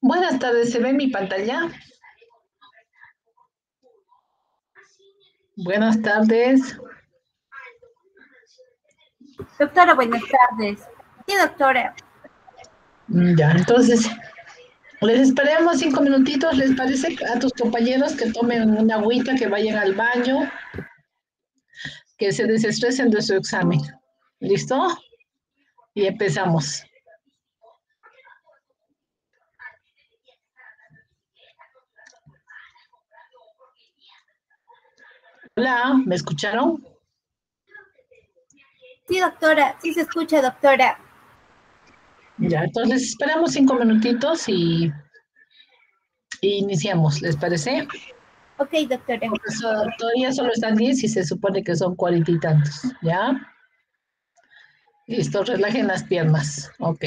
Buenas tardes, ¿se ve mi pantalla? Buenas tardes. Doctora, buenas tardes. Sí, doctora. Ya, entonces, les esperemos 5 minutitos, ¿les parece a tus compañeros que tomen una agüita, que vayan al baño, que se desestresen de su examen? ¿Listo? Y empezamos. Hola, ¿me escucharon? Sí, doctora. Sí se escucha, doctora. Ya, entonces esperamos 5 minutitos y iniciamos, ¿les parece? Ok, doctora. Porque todavía solo están 10 y se supone que son 40 y tantos, ¿ya? Listo, relajen las piernas. Ok.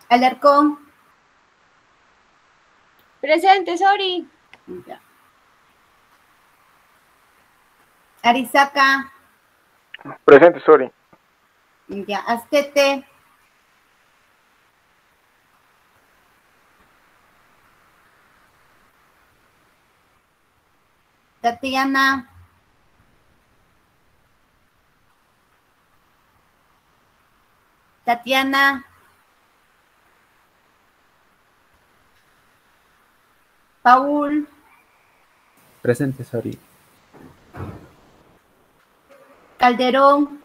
Alarcón. Presente, Sori. Ya. Arizaca. Presente, Sori. Ya, Astete. Tatiana. Tatiana. Paul. Presente, Sori. Calderón.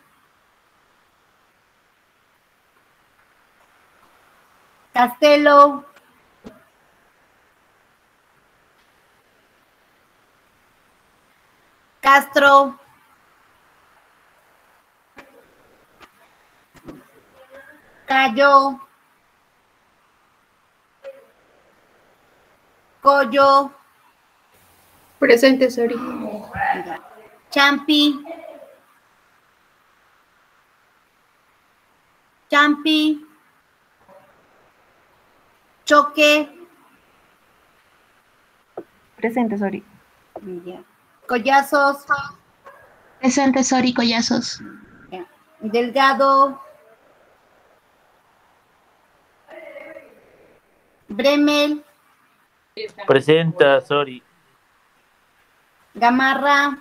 Castelo. Castro. Cayo. Collo. Presente, Sori. Champi. Champi. Choque. Presente, Sori. Ya. Collazos. Presente, Sori, Collazos. Ya. Delgado. Bremel. Presenta, Sori. Gamarra.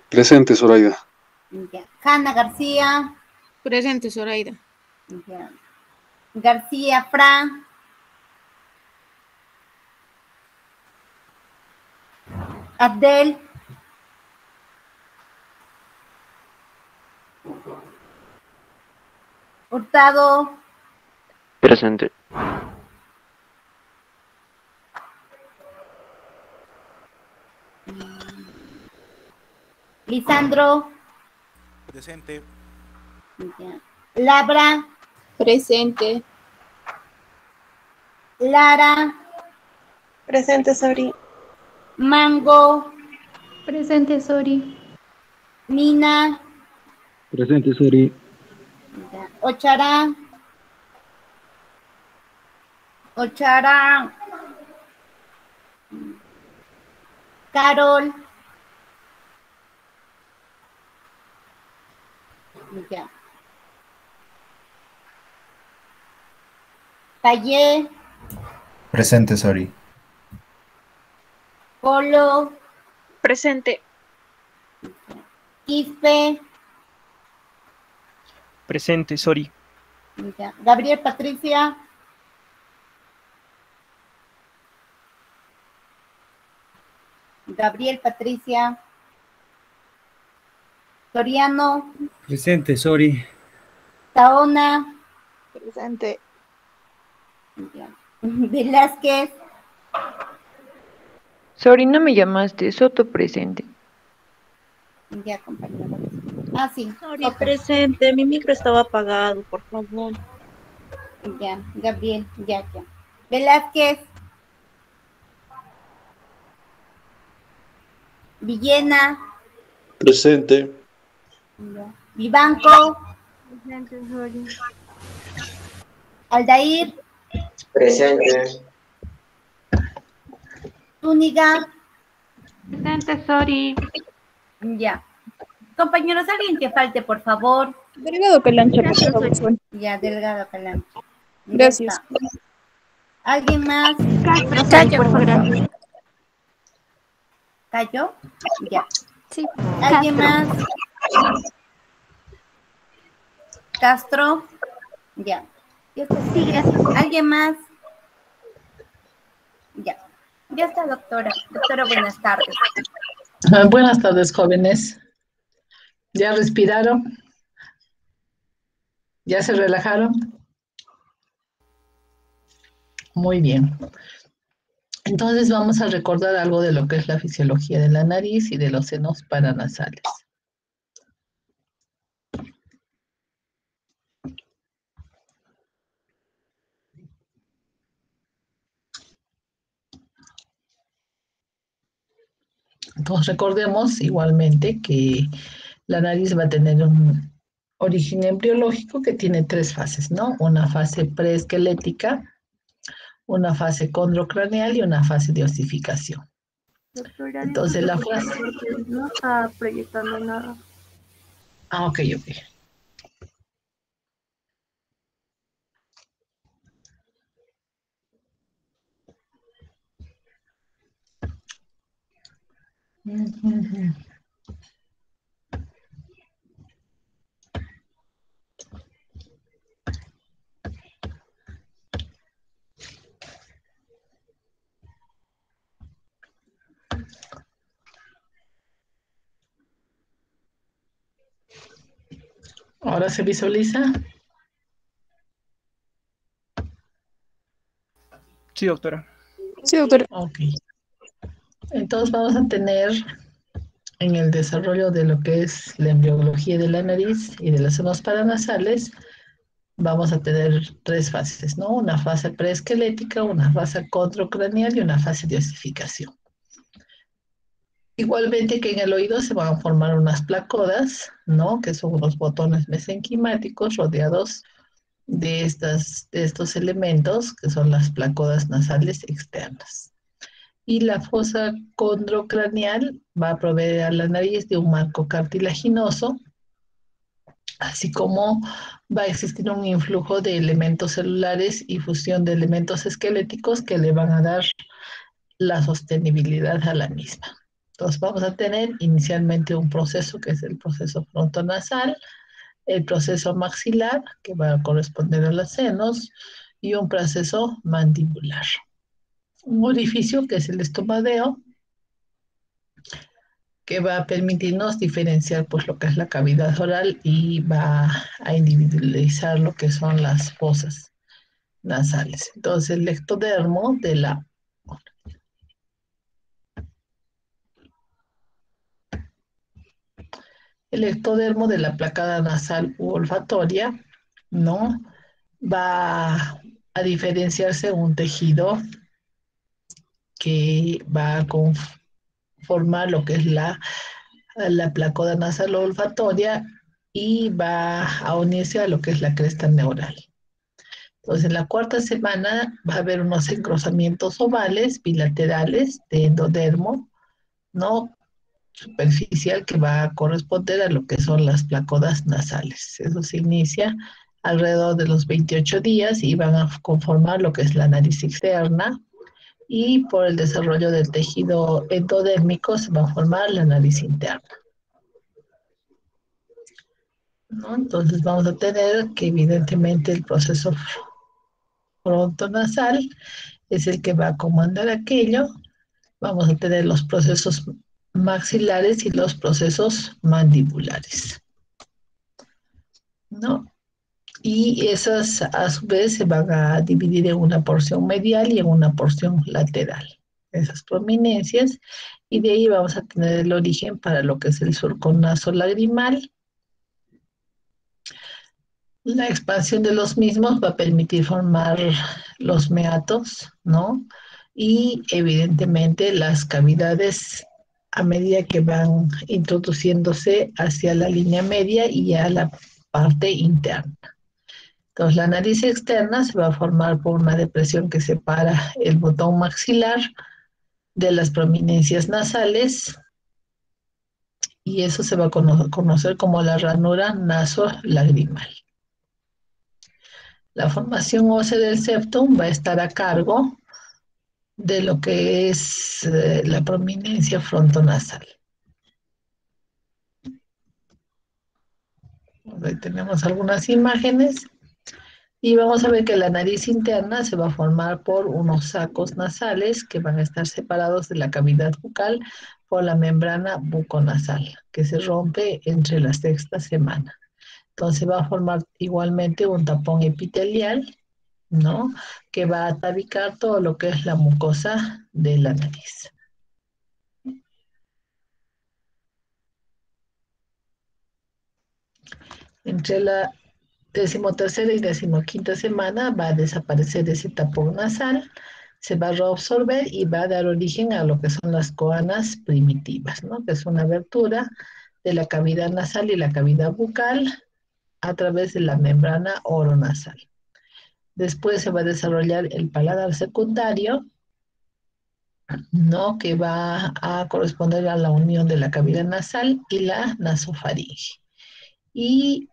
Presente, Zoraida. Ya. Hanna García. Presente, Zoraida. Ya. García Fran. Abdel. Hurtado. Presente. Lisandro. Presente. Ya. Labra. Presente. Lara. Presente, Sori. Mango. Presente, Sori. Mina. Presente, Sori. Ya. Ochará. Ochará. Carol. Ya. Taller. Presente, Sori. Polo. Presente. Quispe. Presente, Sori. Ya. Gabriel Patricia. Gabriel Patricia. Soriano. Presente, Sori. Taona. Presente. Ya. Velázquez. Sori, no me llamaste, Soto presente. Ya, compañero. Ah, sí. Sori, presente. Mi micro estaba apagado, por favor. Ya, Gabriel, ya. Velázquez. Villena. Presente. Ya. Vivanco. Presente, Sori. Aldair. Presente. Zúñiga. Presente, Sori. Ya. Compañeros, alguien que falte, por favor. Delgado Calancha, por favor. Ya, Delgado Calancha. Ya Gracias. está. ¿Alguien más? Presente, por favor. ¿Cayó? Ya. Sí. ¿Alguien Castro. más? Castro. Ya. Sí, gracias. ¿Alguien más? Ya. Ya está, doctora. Doctora, buenas tardes. Buenas tardes, jóvenes. ¿Ya respiraron? ¿Ya se relajaron? Muy bien. Entonces vamos a recordar algo de lo que es la fisiología de la nariz y de los senos paranasales. Entonces recordemos igualmente que la nariz va a tener un origen embriológico que tiene tres fases, ¿no? Una fase preesquelética, una fase condrocraneal y una fase de osificación. Doctora, Entonces la fase... no está proyectando nada. Ah, ok. Ujú. Ahora se visualiza. Sí, doctora. Sí, doctora. Ok. Entonces vamos a tener en el desarrollo de lo que es la embriología de la nariz y de las zonas paranasales, vamos a tener tres fases, ¿no? Una fase preesquelética, una fase controcraneal y una fase de osificación. Igualmente que en el oído se van a formar unas placodas, ¿no? Que son unos botones mesenquimáticos rodeados de estos elementos, que son las placodas nasales externas. Y la fosa condrocraneal va a proveer a la nariz de un marco cartilaginoso, así como va a existir un influjo de elementos celulares y fusión de elementos esqueléticos que le van a dar la sostenibilidad a la misma. Entonces vamos a tener inicialmente un proceso que es el proceso frontonasal, el proceso maxilar, que va a corresponder a los senos, y un proceso mandibular. Un orificio que es el estomadeo, que va a permitirnos diferenciar pues lo que es la cavidad oral y va a individualizar lo que son las fosas nasales. Entonces el ectodermo de la placada nasal u olfatoria, ¿no? Va a diferenciarse un tejido que va a conformar lo que es la placoda nasal olfatoria y va a unirse a lo que es la cresta neural. Entonces, en la cuarta semana va a haber unos engrosamientos ovales bilaterales de endodermo, ¿no? Superficial, que va a corresponder a lo que son las placodas nasales. Eso se inicia alrededor de los 28 días y van a conformar lo que es la nariz externa, y por el desarrollo del tejido endodérmico se va a formar la nariz interna, ¿no? Entonces vamos a tener que evidentemente el proceso frontonasal es el que va a comandar aquello. Vamos a tener los procesos maxilares y los procesos mandibulares, ¿no? Y esas a su vez se van a dividir en una porción medial y en una porción lateral, esas prominencias, y de ahí vamos a tener el origen para lo que es el surco nasolagrimal. La expansión de los mismos va a permitir formar los meatos, ¿no? Y evidentemente las cavidades a medida que van introduciéndose hacia la línea media y a la parte interna. Entonces la nariz externa se va a formar por una depresión que separa el botón maxilar de las prominencias nasales, y eso se va a conocer como la ranura nasolagrimal. La formación ósea del septum va a estar a cargo de lo que es la prominencia frontonasal. Ahí tenemos algunas imágenes y vamos a ver que la nariz interna se va a formar por unos sacos nasales que van a estar separados de la cavidad bucal por la membrana buconasal, que se rompe entre la sexta semana. Entonces va a formar igualmente un tapón epitelial, ¿no? Que va a atavicar todo lo que es la mucosa de la nariz. Entre la 13ª y 15ª semana va a desaparecer ese tapón nasal, se va a reabsorber y va a dar origen a lo que son las coanas primitivas, ¿no? Que es una abertura de la cavidad nasal y la cavidad bucal a través de la membrana oronasal. Después se va a desarrollar el paladar secundario, ¿no? Que va a corresponder a la unión de la cavidad nasal y la nasofaringe. Y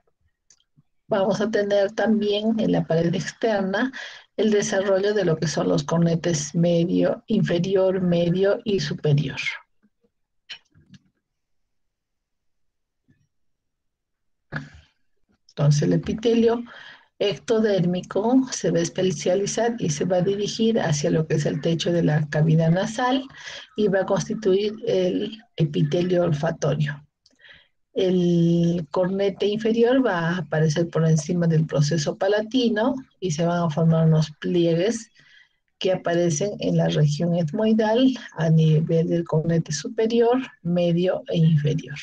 vamos a tener también en la pared externa el desarrollo de lo que son los cornetes medio, inferior, medio y superior. Entonces el epitelio ectodérmico se va a especializar y se va a dirigir hacia lo que es el techo de la cavidad nasal y va a constituir el epitelio olfatorio. El cornete inferior va a aparecer por encima del proceso palatino y se van a formar unos pliegues que aparecen en la región etmoidal a nivel del cornete superior, medio e inferior.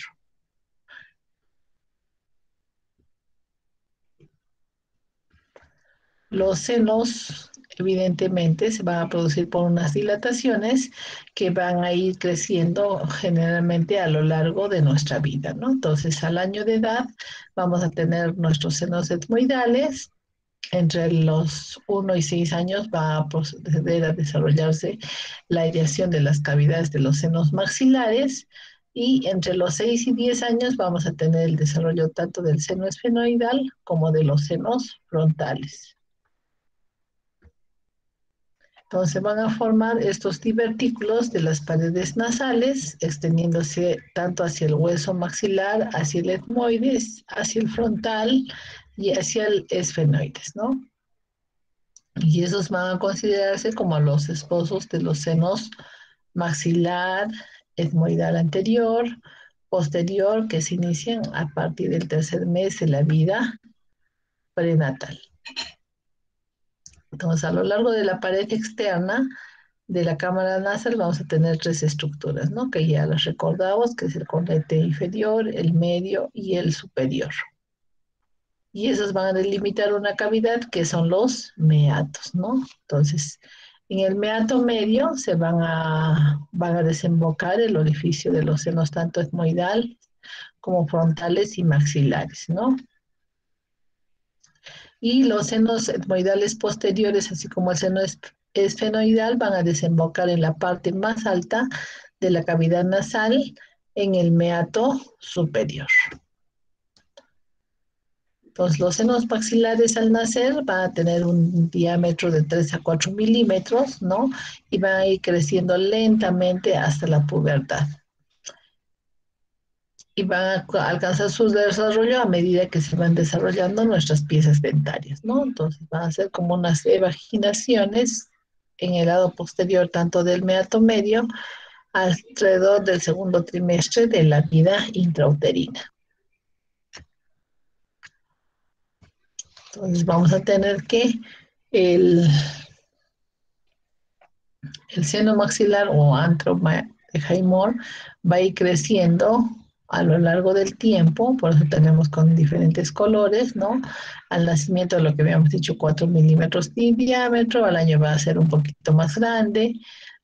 Los senos, evidentemente, se van a producir por unas dilataciones que van a ir creciendo generalmente a lo largo de nuestra vida, ¿no? Entonces, al año de edad vamos a tener nuestros senos etmoidales. Entre los 1 y 6 años va a proceder a desarrollarse la ideación de las cavidades de los senos maxilares y entre los 6 y 10 años vamos a tener el desarrollo tanto del seno esfenoidal como de los senos frontales. Entonces van a formar estos divertículos de las paredes nasales, extendiéndose tanto hacia el hueso maxilar, hacia el etmoides, hacia el frontal y hacia el esfenoides, ¿no? Y esos van a considerarse como los esposos de los senos maxilar, etmoidal anterior, posterior, que se inician a partir del 3er mes de la vida prenatal. Entonces, a lo largo de la pared externa de la cámara nasal vamos a tener 3 estructuras, ¿no? Que ya las recordamos, que es el cornete inferior, el medio y el superior. Y esos van a delimitar una cavidad que son los meatos, ¿no? Entonces, en el meato medio se van a desembocar el orificio de los senos tanto etmoidal como frontales y maxilares, ¿no? Y los senos etmoidales posteriores, así como el seno esfenoidal, van a desembocar en la parte más alta de la cavidad nasal, en el meato superior. Entonces, los senos maxilares al nacer van a tener un diámetro de 3 a 4 milímetros, ¿no? Y van a ir creciendo lentamente hasta la pubertad. Y van a alcanzar su desarrollo a medida que se van desarrollando nuestras piezas dentarias, ¿no? Entonces van a ser como unas evaginaciones en el lado posterior, tanto del meato medio, alrededor del 2º trimestre de la vida intrauterina. Entonces vamos a tener que el seno maxilar o antro de Highmore va a ir creciendo a lo largo del tiempo, por eso tenemos con diferentes colores, ¿no? Al nacimiento, lo que habíamos dicho, 4 milímetros de diámetro, al año va a ser un poquito más grande,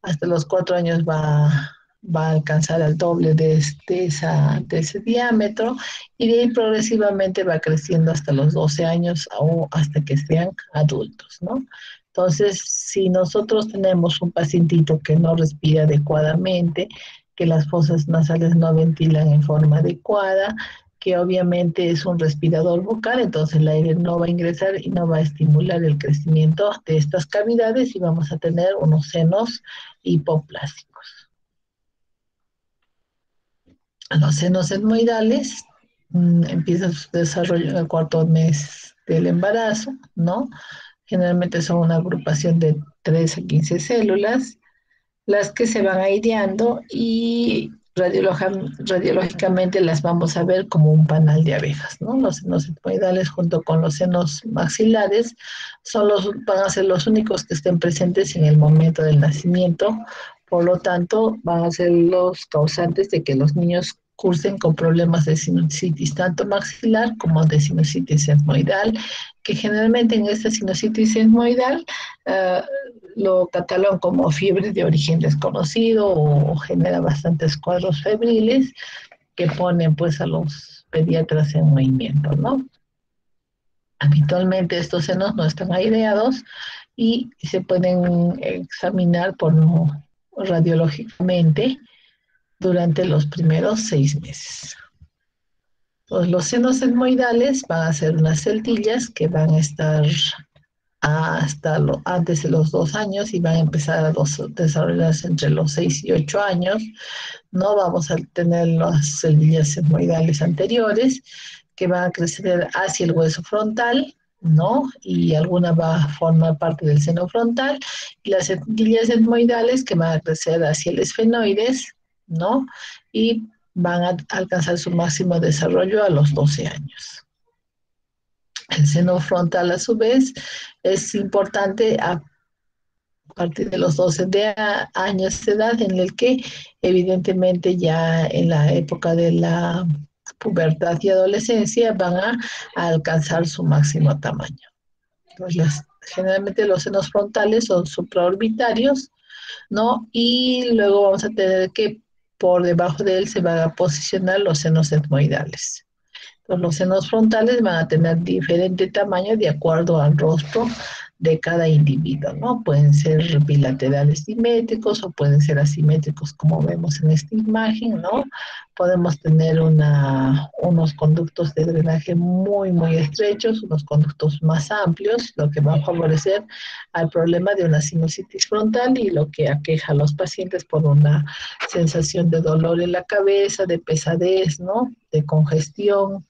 hasta los 4 años va a alcanzar el doble de ese diámetro, y de ahí progresivamente va creciendo hasta los 12 años o hasta que sean adultos, ¿no? Entonces, si nosotros tenemos un pacientito que no respira adecuadamente, que las fosas nasales no ventilan en forma adecuada, que obviamente es un respirador bucal, entonces el aire no va a ingresar y no va a estimular el crecimiento de estas cavidades y vamos a tener unos senos hipoplásicos. Los senos etmoidales empiezan su desarrollo en el 4º mes del embarazo, ¿no? Generalmente son una agrupación de 3 a 15 células, las que se van aireando y radiológicamente las vamos a ver como un panal de abejas, ¿no? Los senos etmoidales junto con los senos maxilares van a ser los únicos que estén presentes en el momento del nacimiento, por lo tanto van a ser los causantes de que los niños cursen con problemas de sinusitis tanto maxilar como de sinusitis etmoidal, que generalmente en esta sinusitis etmoidal lo catalogan como fiebre de origen desconocido o genera bastantes cuadros febriles que ponen pues a los pediatras en movimiento, ¿no? Habitualmente estos senos no están aireados y se pueden examinar radiológicamente durante los primeros 6 meses. Pues los senos etmoidales van a ser unas celtillas que van a estar antes de los 2 años y van a empezar a desarrollarse entre los 6 y 8 años. No vamos a tener las celtillas etmoidales anteriores, que van a crecer hacia el hueso frontal, ¿no? Y alguna va a formar parte del seno frontal, y las hendillas etmoidales que van a crecer hacia el esfenoides, ¿no? Y van a alcanzar su máximo desarrollo a los 12 años. El seno frontal, a su vez, es importante a partir de los 12 años de edad, en el que evidentemente ya en la época de la pubertad y adolescencia van a alcanzar su máximo tamaño. Entonces, generalmente los senos frontales son supraorbitarios, ¿no? Y luego vamos a tener que por debajo de él se van a posicionar los senos etmoidales. Entonces, los senos frontales van a tener diferente tamaño de acuerdo al rostro de cada individuo, ¿no? Pueden ser bilaterales simétricos o pueden ser asimétricos, como vemos en esta imagen, ¿no? Podemos tener unos conductos de drenaje muy, muy estrechos, unos conductos más amplios, lo que va a favorecer al problema de una sinusitis frontal y lo que aqueja a los pacientes por una sensación de dolor en la cabeza, de pesadez, ¿no? De congestión,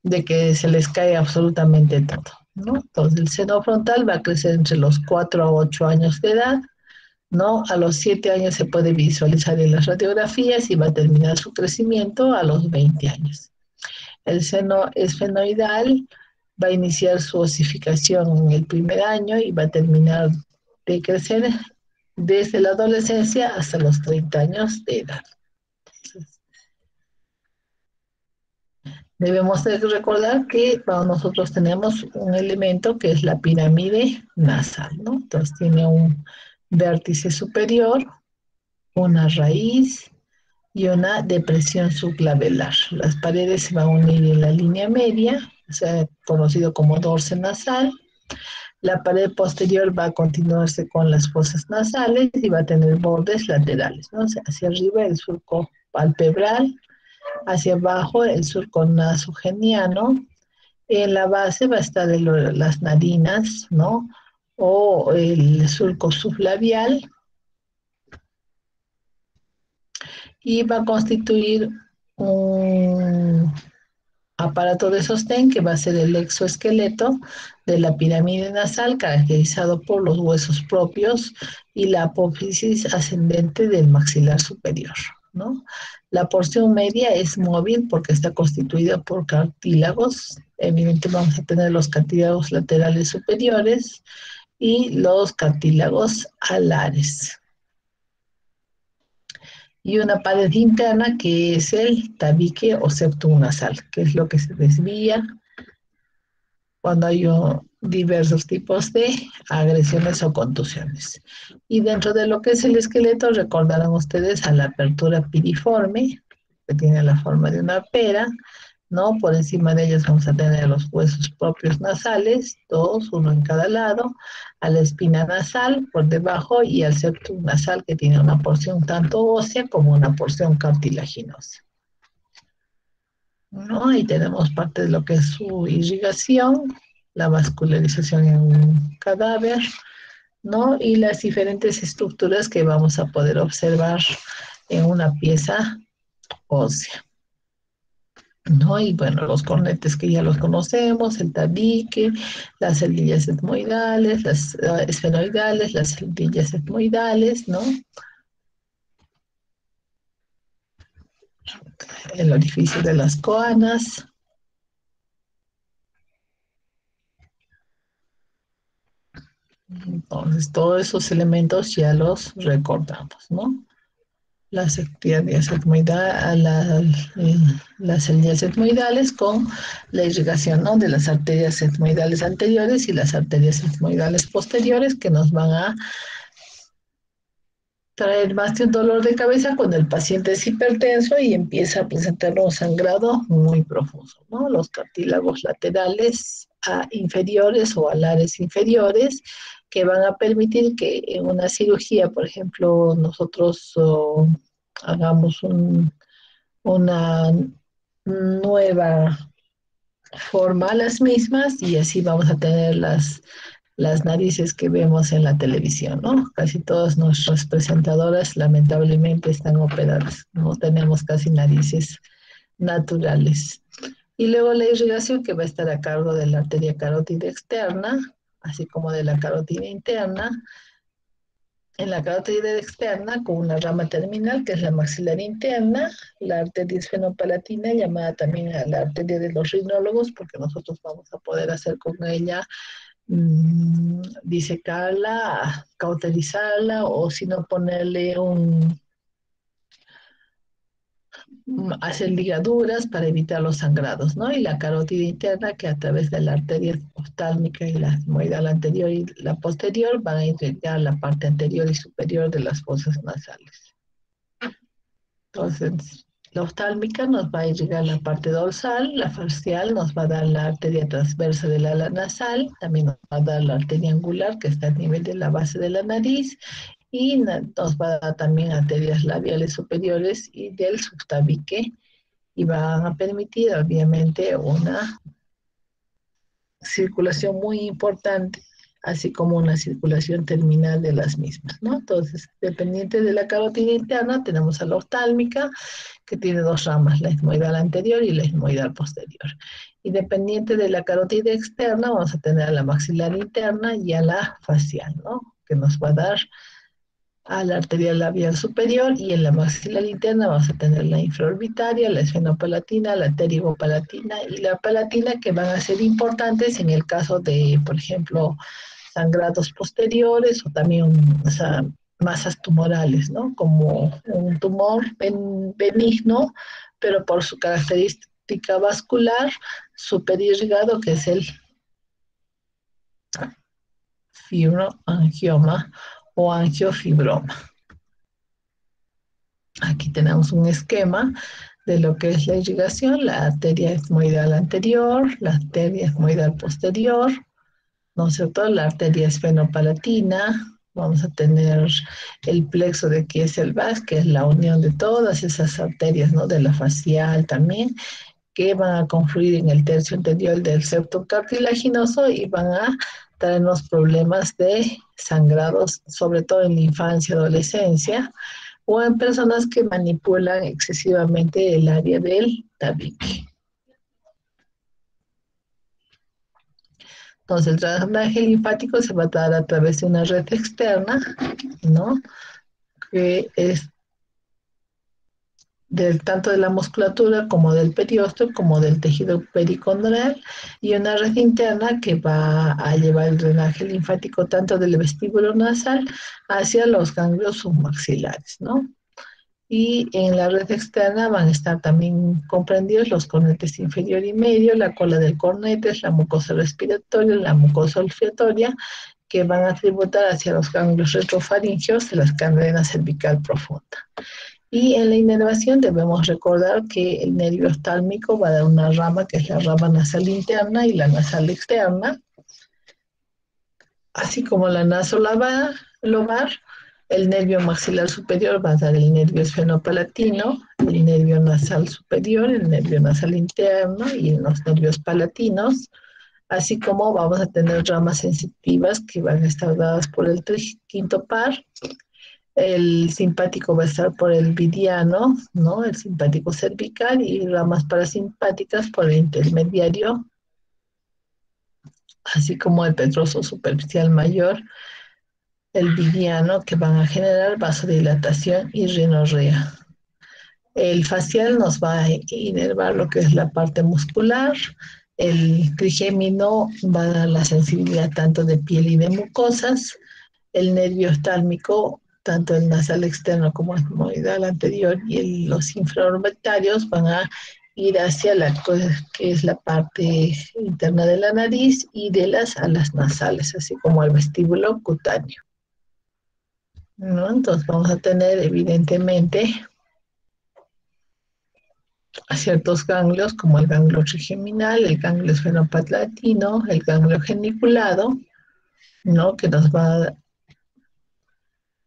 de que se les cae absolutamente todo, ¿no? Entonces, el seno frontal va a crecer entre los 4 a 8 años de edad, ¿no? A los 7 años se puede visualizar en las radiografías y va a terminar su crecimiento a los 20 años. El seno esfenoidal va a iniciar su osificación en el primer año y va a terminar de crecer desde la adolescencia hasta los 30 años de edad. Debemos de recordar que nosotros tenemos un elemento que es la pirámide nasal, ¿no? Entonces tiene un vértice superior, una raíz y una depresión subclavelar. Las paredes se van a unir en la línea media, o sea, conocido como dorso nasal. La pared posterior va a continuarse con las fosas nasales y va a tener bordes laterales, ¿no? O sea, hacia arriba el surco palpebral, hacia abajo el surco nasogeniano, en la base va a estar las narinas, ¿no? O el surco sublabial, y va a constituir un aparato de sostén que va a ser el exoesqueleto de la pirámide nasal, caracterizado por los huesos propios y la apófisis ascendente del maxilar superior, ¿no? La porción media es móvil porque está constituida por cartílagos. Evidentemente vamos a tener los cartílagos laterales superiores y los cartílagos alares. Y una pared interna que es el tabique o septum nasal, que es lo que se desvía cuando hay diversos tipos de agresiones o contusiones. Y dentro de lo que es el esqueleto, recordarán ustedes a la apertura piriforme, que tiene la forma de una pera, ¿no? Por encima de ellas vamos a tener los huesos propios nasales, dos, uno en cada lado, a la espina nasal por debajo y al septum nasal, que tiene una porción tanto ósea como una porción cartilaginosa, ¿no? Ahí tenemos parte de lo que es su irrigación, la vascularización en un cadáver, ¿no? Y las diferentes estructuras que vamos a poder observar en una pieza ósea, ¿no? Y bueno, los cornetes que ya los conocemos, el tabique, las celdillas etmoidales, las esfenoidales, las celdillas etmoidales, ¿no? El orificio de las coanas. Entonces, todos esos elementos ya los recordamos, ¿no? Las ectidias las celdillas etmoidales con la irrigación, ¿no? De las arterias etmoidales anteriores y las arterias etmoidales posteriores, que nos van a traer más de un dolor de cabeza cuando el paciente es hipertenso y empieza a presentar un sangrado muy profundo, ¿no? Los cartílagos laterales inferiores o alares inferiores, que van a permitir que en una cirugía, por ejemplo, nosotros hagamos una nueva forma a las mismas, y así vamos a tener las narices que vemos en la televisión, ¿no? Casi todas nuestras presentadoras lamentablemente están operadas, no tenemos casi narices naturales. Y luego la irrigación que va a estar a cargo de la arteria carótida externa, así como de la carótida interna. En la carótida externa, con una rama terminal, que es la maxilar interna, la arteria esfenopalatina, llamada también a la arteria de los rinólogos, porque nosotros vamos a poder hacer con ella disecarla, cauterizarla, o si no ponerle hacer ligaduras para evitar los sangrados, ¿no? Y la carótida interna, que a través de la arteria oftálmica y la etmoidal anterior y la posterior van a irrigar la parte anterior y superior de las fosas nasales. Entonces, la oftálmica nos va a irrigar la parte dorsal, la facial nos va a dar la arteria transversa del ala nasal, también nos va a dar la arteria angular, que está a nivel de la base de la nariz, y nos va a dar también arterias labiales superiores y del subtabique, y van a permitir obviamente una circulación muy importante, así como una circulación terminal de las mismas, ¿no? Entonces, dependiente de la carótida interna, tenemos a la oftálmica, que tiene dos ramas, la etmoidal anterior y la etmoidal posterior. Y dependiente de la carótida externa, vamos a tener a la maxilar interna y a la facial, ¿no? Que nos va a dar a la arteria labial superior, y en la maxilar interna vamos a tener la infraorbitaria, la esfenopalatina, la pterigopalatina y la palatina, que van a ser importantes en el caso de, por ejemplo, sangrados posteriores o también masas tumorales, ¿no? Como un tumor benigno, pero por su característica vascular superirrigado, que es el fibroangioma o angiofibroma. Aquí tenemos un esquema de lo que es la irrigación: la arteria etmoidal anterior, la arteria etmoidal posterior, ¿no es cierto? La arteria esfenopalatina, vamos a tener el plexo de Kieselbach, que es la unión de todas esas arterias, ¿no? De la facial también, que van a confluir en el tercio anterior del septo cartilaginoso y van a traernos problemas de sangrados, sobre todo en la infancia y adolescencia, o en personas que manipulan excesivamente el área del tabique. Entonces, el drenaje linfático se va a dar a través de una red externa, ¿no? Que es tanto de la musculatura como del periósteo, como del tejido pericondral, y una red interna que va a llevar el drenaje linfático tanto del vestíbulo nasal hacia los ganglios submaxilares, ¿no? Y en la red externa van a estar también comprendidos los cornetes inferior y medio, la cola del cornetes, la mucosa respiratoria, la mucosa olfatoria, que van a tributar hacia los ganglios retrofaringeos de la cadena cervical profunda. Y en la inervación debemos recordar que el nervio oftálmico va a dar una rama, que es la rama nasal interna y la nasal externa, así como la nasolobar. El nervio maxilar superior va a dar el nervio esfenopalatino, el nervio nasal superior, el nervio nasal interno y los nervios palatinos, así como vamos a tener ramas sensitivas que van a estar dadas por el quinto par. El simpático va a estar por el vidiano, ¿no? El simpático cervical, y ramas parasimpáticas por el intermediario, así como el petroso superficial mayor, el vidiano, que van a generar vasodilatación y rinorrea. El facial nos va a inervar lo que es la parte muscular. El trigémino va a dar la sensibilidad tanto de piel y de mucosas. El nervio oftálmico, tanto el nasal externo como el etmoidal anterior, y los infraorbitarios van a ir hacia que es la parte interna de la nariz y de las alas nasales, así como el vestíbulo cutáneo, ¿no? Entonces vamos a tener evidentemente a ciertos ganglios, como el ganglio trigeminal, el ganglio esfenopalatino, el ganglio geniculado, ¿no? Que nos va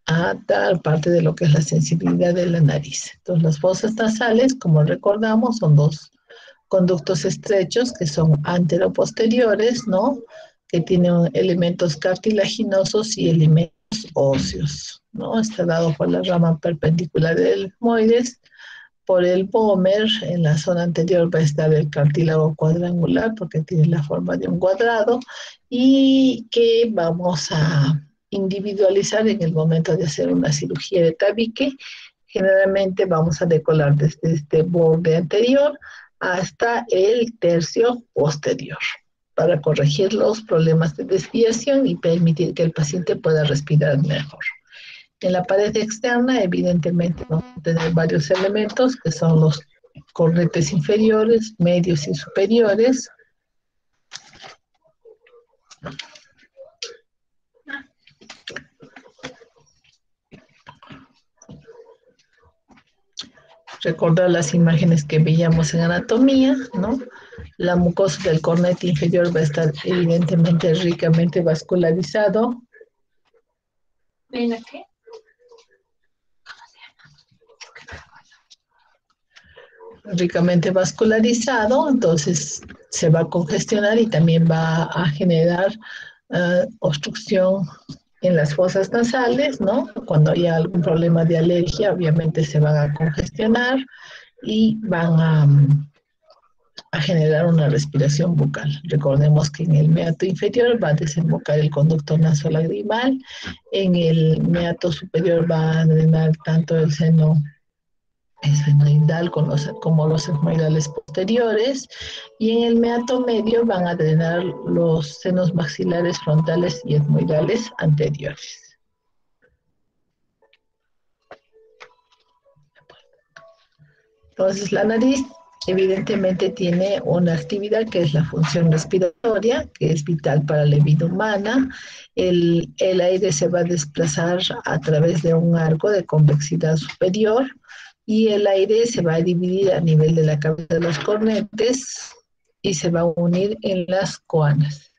a dar parte de lo que es la sensibilidad de la nariz. Entonces, las fosas nasales, como recordamos, son dos conductos estrechos que son anteroposteriores, ¿no? Que tienen elementos cartilaginosos y elementos óseos, ¿no? Está dado por la rama perpendicular del etmoides, Por el pómer, en la zona anterior va a estar el cartílago cuadrangular porque tiene la forma de un cuadrado y que vamos a individualizar en el momento de hacer una cirugía de tabique. Generalmente vamos a decolar desde este borde anterior hasta el tercio posterior para corregir los problemas de desviación y permitir que el paciente pueda respirar mejor. En la pared externa, evidentemente, vamos a tener varios elementos que son los cornetes inferiores, medios y superiores. Recordar las imágenes que veíamos en anatomía, ¿no? La mucosa del cornete inferior va a estar evidentemente ricamente vascularizado. ¿Ven aquí? Ricamente vascularizado, entonces se va a congestionar y también va a generar obstrucción en las fosas nasales, ¿no? Cuando haya algún problema de alergia, obviamente se van a congestionar y van a generar una respiración bucal. Recordemos que en el meato inferior va a desembocar el conducto nasolagrimal, en el meato superior va a drenar tanto el seno esfenoidal como los esmoidales posteriores, y en el meato medio van a drenar los senos maxilares frontales y esmoidales anteriores. Entonces la nariz evidentemente tiene una actividad que es la función respiratoria, que es vital para la vida humana. El aire se va a desplazar a través de un arco de convexidad superior, y el aire se va a dividir a nivel de la cabeza de los cornetes y se va a unir en las coanas,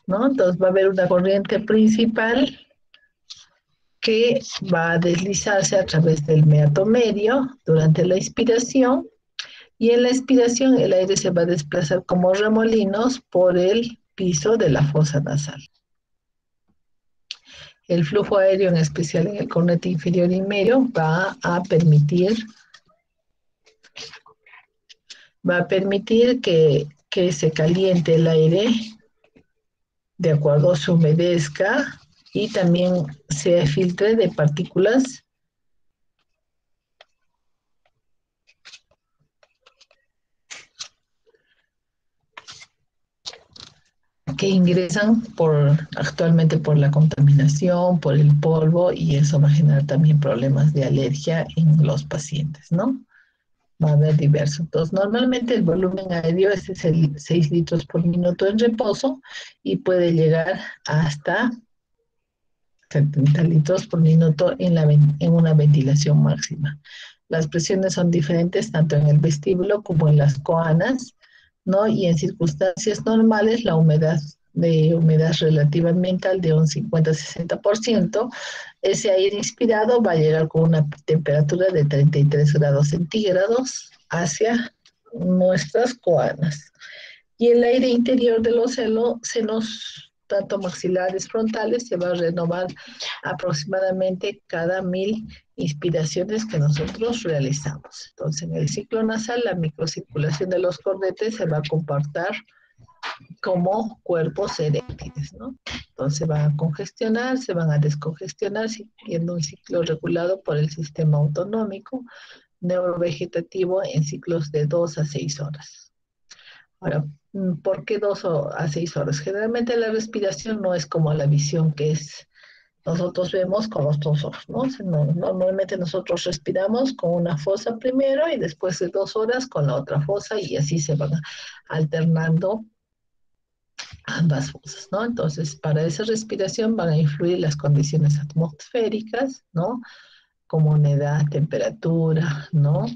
¿no? Entonces va a haber una corriente principal que va a deslizarse a través del meato medio durante la inspiración, y en la expiración el aire se va a desplazar como remolinos por el piso de la fosa nasal. El flujo aéreo, en especial en el cornete inferior y medio, va a permitir que se caliente el aire de acuerdo se humedezca y también se filtre de partículas que ingresan actualmente por la contaminación, por el polvo, y eso va a generar también problemas de alergia en los pacientes, ¿no? Va a haber diversos. Entonces, normalmente el volumen aéreo es el 6 litros por minuto en reposo y puede llegar hasta 70 litros por minuto en una ventilación máxima. Las presiones son diferentes tanto en el vestíbulo como en las coanas, ¿no? Y en circunstancias normales la humedad relativa ambiental de un 50-60%, ese aire inspirado va a llegar con una temperatura de 33 grados centígrados hacia nuestras coanas. Y el aire interior de los senos, tanto maxilares, frontales, se va a renovar aproximadamente cada 1000 inspiraciones que nosotros realizamos. Entonces, en el ciclo nasal, la microcirculación de los cornetes se va a comportar como cuerpos eréctiles, ¿no? Entonces se van a congestionar, se van a descongestionar, siguiendo un ciclo regulado por el sistema autonómico neurovegetativo en ciclos de 2 a 6 horas. Ahora, ¿por qué 2 a 6 horas? Generalmente la respiración no es como la visión que nosotros vemos con los 2 ojos, ¿no? Normalmente nosotros respiramos con una fosa primero y después de 2 horas con la otra fosa, y así se van alternando ambas fosas, ¿no? Entonces, para esa respiración van a influir las condiciones atmosféricas, ¿no? Como humedad, temperatura, ¿no?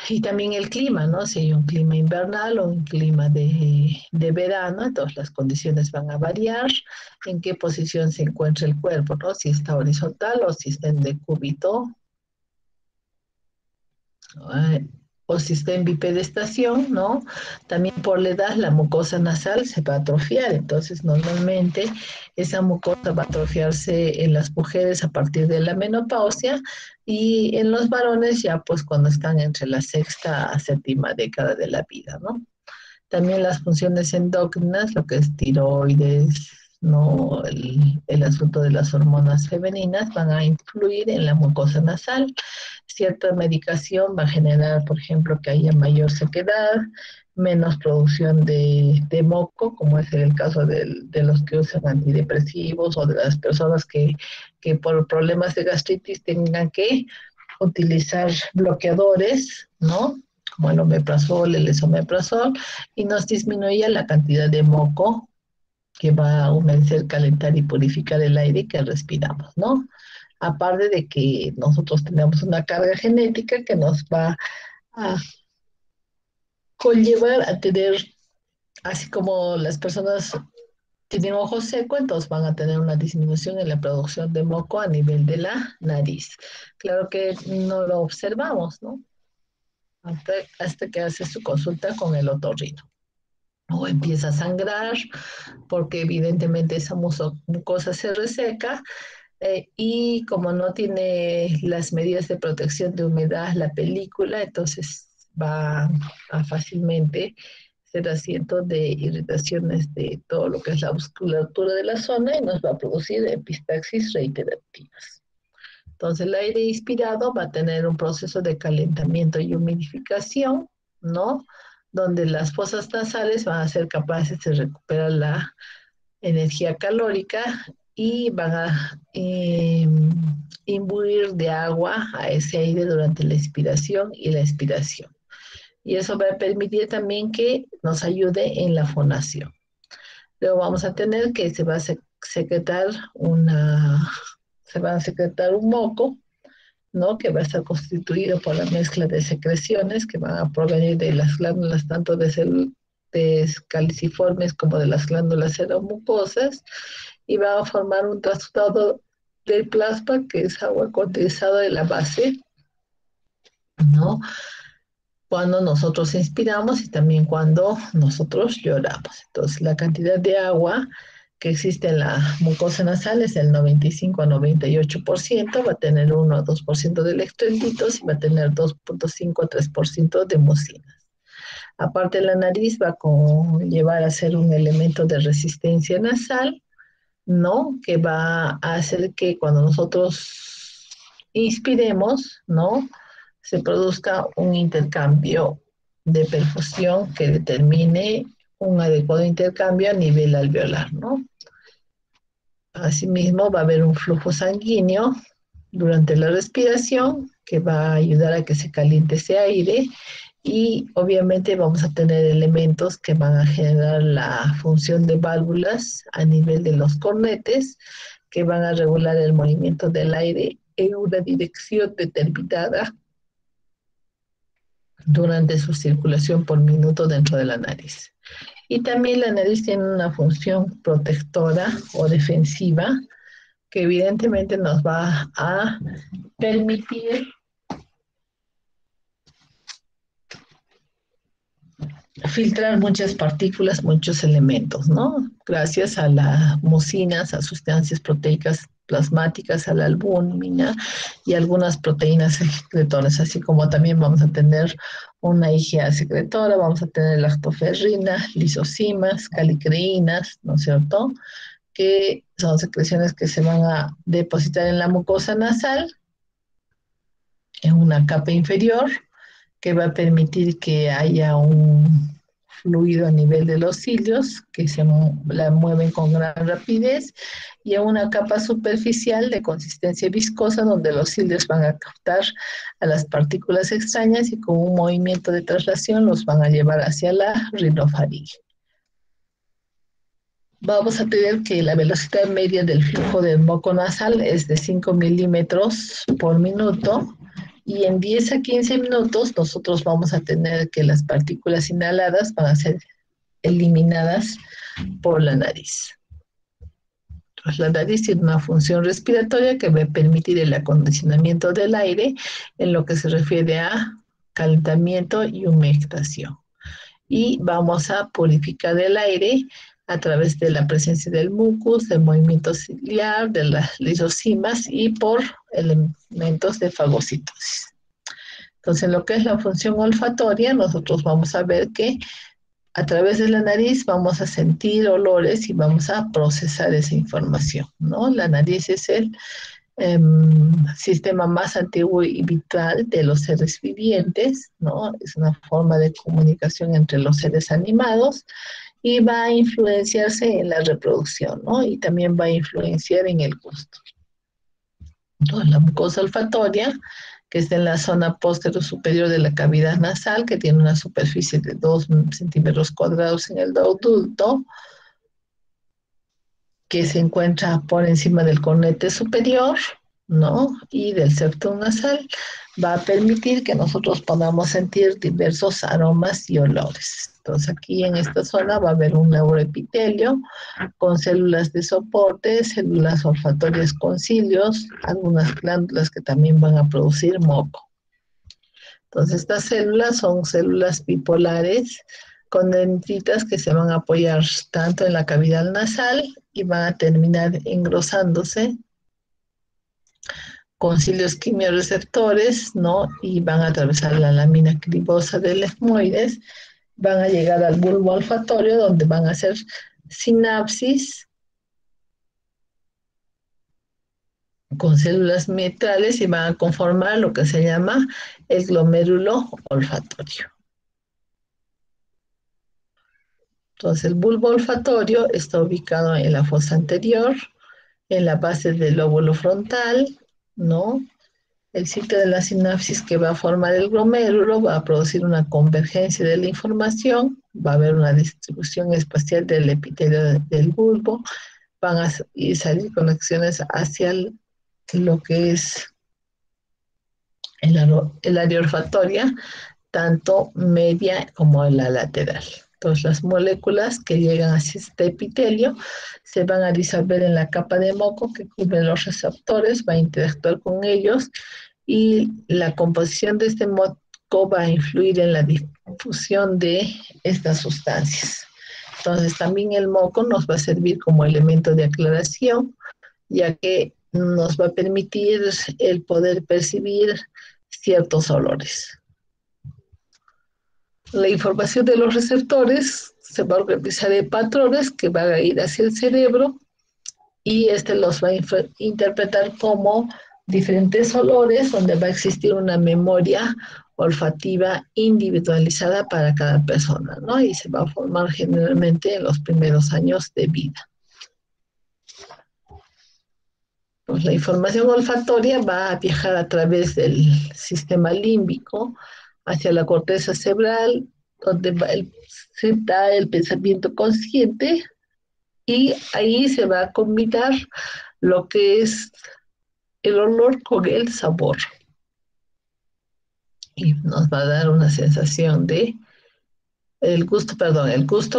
Y también el clima, ¿no? Si hay un clima invernal o un clima de verano, entonces las condiciones van a variar, en qué posición se encuentra el cuerpo, ¿no? Si está horizontal o si está en decúbito. o si está en bipedestación, ¿no? También por la edad la mucosa nasal se va a atrofiar, entonces normalmente esa mucosa va a atrofiarse en las mujeres a partir de la menopausia y en los varones ya pues cuando están entre la sexta a séptima década de la vida, ¿no? También las funciones endócrinas, lo que es tiroides, ¿no? El asunto de las hormonas femeninas van a influir en la mucosa nasal. Cierta medicación va a generar, por ejemplo, que haya mayor sequedad, menos producción de moco, como es el caso de los que usan antidepresivos o de las personas que por problemas de gastritis tengan que utilizar bloqueadores, ¿no? Como el omeprazol, el esomeprazol, y nos disminuye la cantidad de moco que va a humedecer, calentar y purificar el aire que respiramos, ¿no? Aparte de que nosotros tenemos una carga genética que nos va a conllevar a tener, así como las personas tienen ojo seco, entonces van a tener una disminución en la producción de moco a nivel de la nariz. Claro que no lo observamos, ¿no? Hasta que hace su consulta con el otorrino. O empieza a sangrar, porque evidentemente esa mucosa se reseca, y como no tiene las medidas de protección de humedad, la película, entonces va a fácilmente ser asiento de irritaciones de todo lo que es la musculatura de la zona y nos va a producir epistaxis reiterativas. Entonces el aire inspirado va a tener un proceso de calentamiento y humidificación, ¿no? Donde las fosas nasales van a ser capaces de recuperar la energía calórica y van a imbuir de agua a ese aire durante la inspiración y la expiración. Y eso va a permitir también que nos ayude en la fonación. Luego vamos a tener que se va a secretar un moco, ¿no? Que va a estar constituido por la mezcla de secreciones que van a provenir de las glándulas tanto de caliciformes como de las glándulas seromucosas y va a formar un trasudado del plasma que es agua condensada de la base, ¿no? Cuando nosotros inspiramos y también cuando nosotros lloramos. Entonces la cantidad de agua que existe en la mucosa nasal es del 95 a 98%, va a tener 1 a 2% de electrolitos y va a tener 2.5 a 3% de mucinas. Aparte la nariz va a llevar a ser un elemento de resistencia nasal, ¿no? Que va a hacer que cuando nosotros inspiremos, ¿no? Se produzca un intercambio de perfusión que determine un adecuado intercambio a nivel alveolar, ¿no? Asimismo, va a haber un flujo sanguíneo durante la respiración que va a ayudar a que se caliente ese aire y obviamente vamos a tener elementos que van a generar la función de válvulas a nivel de los cornetes que van a regular el movimiento del aire en una dirección determinada durante su circulación por minuto dentro de la nariz. Y también la nariz tiene una función protectora o defensiva que evidentemente nos va a permitir filtrar muchas partículas, muchos elementos, ¿no? Gracias a las mucinas, a sustancias proteicas plasmáticas, a la albúmina y algunas proteínas secretoras, así como también vamos a tener una IgA secretora, vamos a tener lactoferrina, lisocimas, calicreínas, ¿no es cierto?, que son secreciones que se van a depositar en la mucosa nasal, en una capa inferior, que va a permitir que haya un fluido a nivel de los cilios, que se la mueven con gran rapidez, y a una capa superficial de consistencia viscosa, donde los cilios van a captar a las partículas extrañas y con un movimiento de traslación los van a llevar hacia la rinofaringe. Vamos a tener que la velocidad media del flujo del moco nasal es de 5 milímetros por minuto, y en 10 a 15 minutos nosotros vamos a tener que las partículas inhaladas van a ser eliminadas por la nariz. Entonces, la nariz tiene una función respiratoria que va a permitir el acondicionamiento del aire en lo que se refiere a calentamiento y humectación. Y vamos a purificar el aire a través de la presencia del mucus, del movimiento ciliar, de las lisosimas y por elementos de fagocitosis. Entonces, en lo que es la función olfatoria, nosotros vamos a ver que a través de la nariz vamos a sentir olores y vamos a procesar esa información, ¿no? La nariz es el sistema más antiguo y vital de los seres vivientes, ¿no? Es una forma de comunicación entre los seres animados y va a influenciarse en la reproducción, ¿no? Y también va a influenciar en el gusto. Entonces, la mucosa olfatoria, que está en la zona posterior superior de la cavidad nasal, que tiene una superficie de 2 centímetros cuadrados en el adulto, que se encuentra por encima del cornete superior, ¿no? Y del septum nasal, va a permitir que nosotros podamos sentir diversos aromas y olores. Entonces, aquí en esta zona va a haber un neuroepitelio con células de soporte, células olfatorias con cilios, algunas glándulas que también van a producir moco. Entonces, estas células son células bipolares con dendritas que se van a apoyar tanto en la cavidad nasal y van a terminar engrosándose con cilios quimioreceptores, ¿no? Y van a atravesar la lámina cribosa del esmoides, van a llegar al bulbo olfatorio donde van a hacer sinapsis con células mitrales y van a conformar lo que se llama el glomérulo olfatorio. Entonces, el bulbo olfatorio está ubicado en la fosa anterior, en la base del lóbulo frontal, ¿no? El sitio de la sinapsis que va a formar el glomérulo va a producir una convergencia de la información, va a haber una distribución espacial del epitelio del bulbo, van a salir conexiones hacia lo que es el área olfatoria, tanto media como la lateral. Entonces, las moléculas que llegan hacia este epitelio se van a disolver en la capa de moco que cubre los receptores, va a interactuar con ellos y la composición de este moco va a influir en la difusión de estas sustancias. Entonces, también el moco nos va a servir como elemento de aclaración, ya que nos va a permitir el poder percibir ciertos olores. La información de los receptores se va a organizar en patrones que van a ir hacia el cerebro y los va a interpretar como diferentes olores donde va a existir una memoria olfativa individualizada para cada persona, ¿no? Y se va a formar generalmente en los primeros años de vida. Pues la información olfatoria va a viajar a través del sistema límbico hacia la corteza cerebral, donde se da el pensamiento consciente y ahí se va a combinar lo que es el olor con el sabor. Y nos va a dar una sensación de el gusto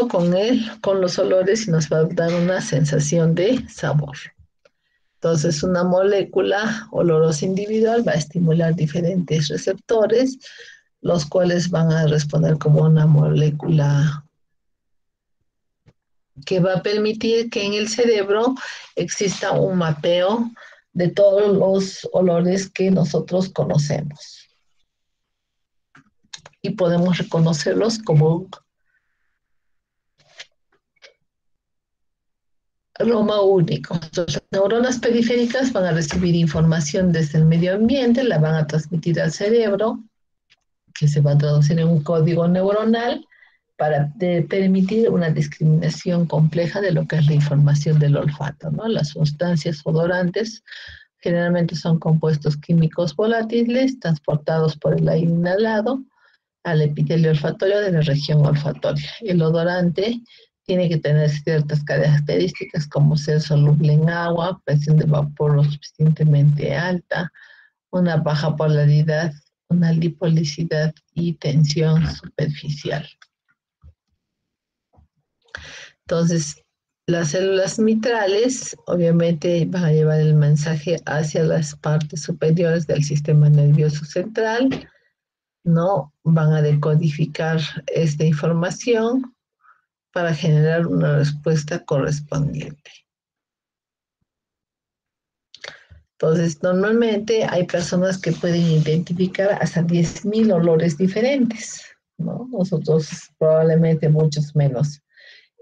con los olores y nos va a dar una sensación de sabor. Entonces, una molécula olorosa individual va a estimular diferentes receptores, los cuales van a responder como una molécula que va a permitir que en el cerebro exista un mapeo de todos los olores que nosotros conocemos. Y podemos reconocerlos como aroma único. Entonces, las neuronas periféricas van a recibir información desde el medio ambiente, la van a transmitir al cerebro, que se va a traducir en un código neuronal para permitir una discriminación compleja de lo que es la información del olfato, ¿no? Las sustancias odorantes generalmente son compuestos químicos volátiles transportados por el aire inhalado al epitelio olfatorio de la región olfatoria. El odorante tiene que tener ciertas características como ser soluble en agua, presión de vapor lo suficientemente alta, una baja polaridad, una lipolicidad y tensión superficial. Entonces, las células mitrales obviamente van a llevar el mensaje hacia las partes superiores del sistema nervioso central, ¿no? Van a decodificar esta información para generar una respuesta correspondiente. Entonces, normalmente hay personas que pueden identificar hasta 10.000 olores diferentes, ¿no? Nosotros probablemente muchos menos.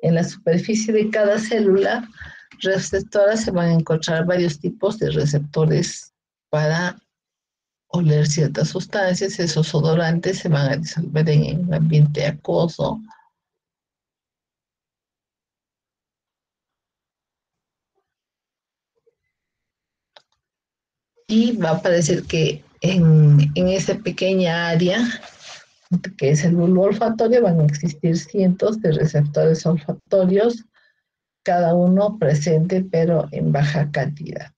En la superficie de cada célula receptora se van a encontrar varios tipos de receptores para oler ciertas sustancias. Esos odorantes se van a disolver en un ambiente acuoso. Y va a parecer que en esa pequeña área, que es el bulbo olfatorio, van a existir cientos de receptores olfatorios, cada uno presente pero en baja cantidad.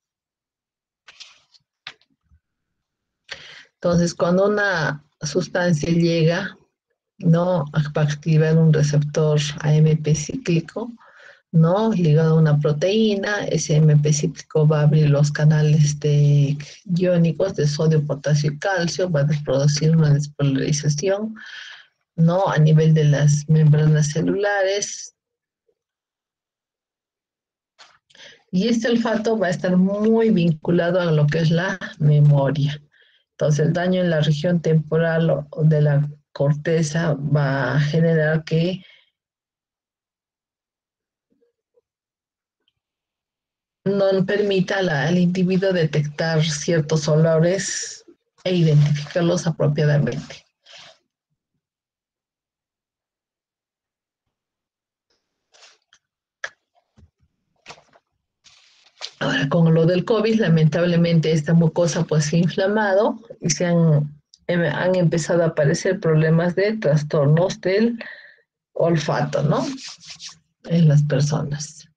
Entonces, cuando una sustancia llega, ¿no?, a activar un receptor AMP cíclico, ¿no?, ligado a una proteína, ese AMP cíclico va a abrir los canales iónicos de sodio, potasio y calcio, va a producir una despolarización, ¿no?, a nivel de las membranas celulares. Y este olfato va a estar muy vinculado a lo que es la memoria. Entonces, el daño en la región temporal o de la corteza va a generar que no permita al individuo detectar ciertos olores e identificarlos apropiadamente. Ahora, con lo del COVID, lamentablemente esta mucosa pues se ha inflamado y han empezado a aparecer problemas de trastornos del olfato, ¿no?, en las personas.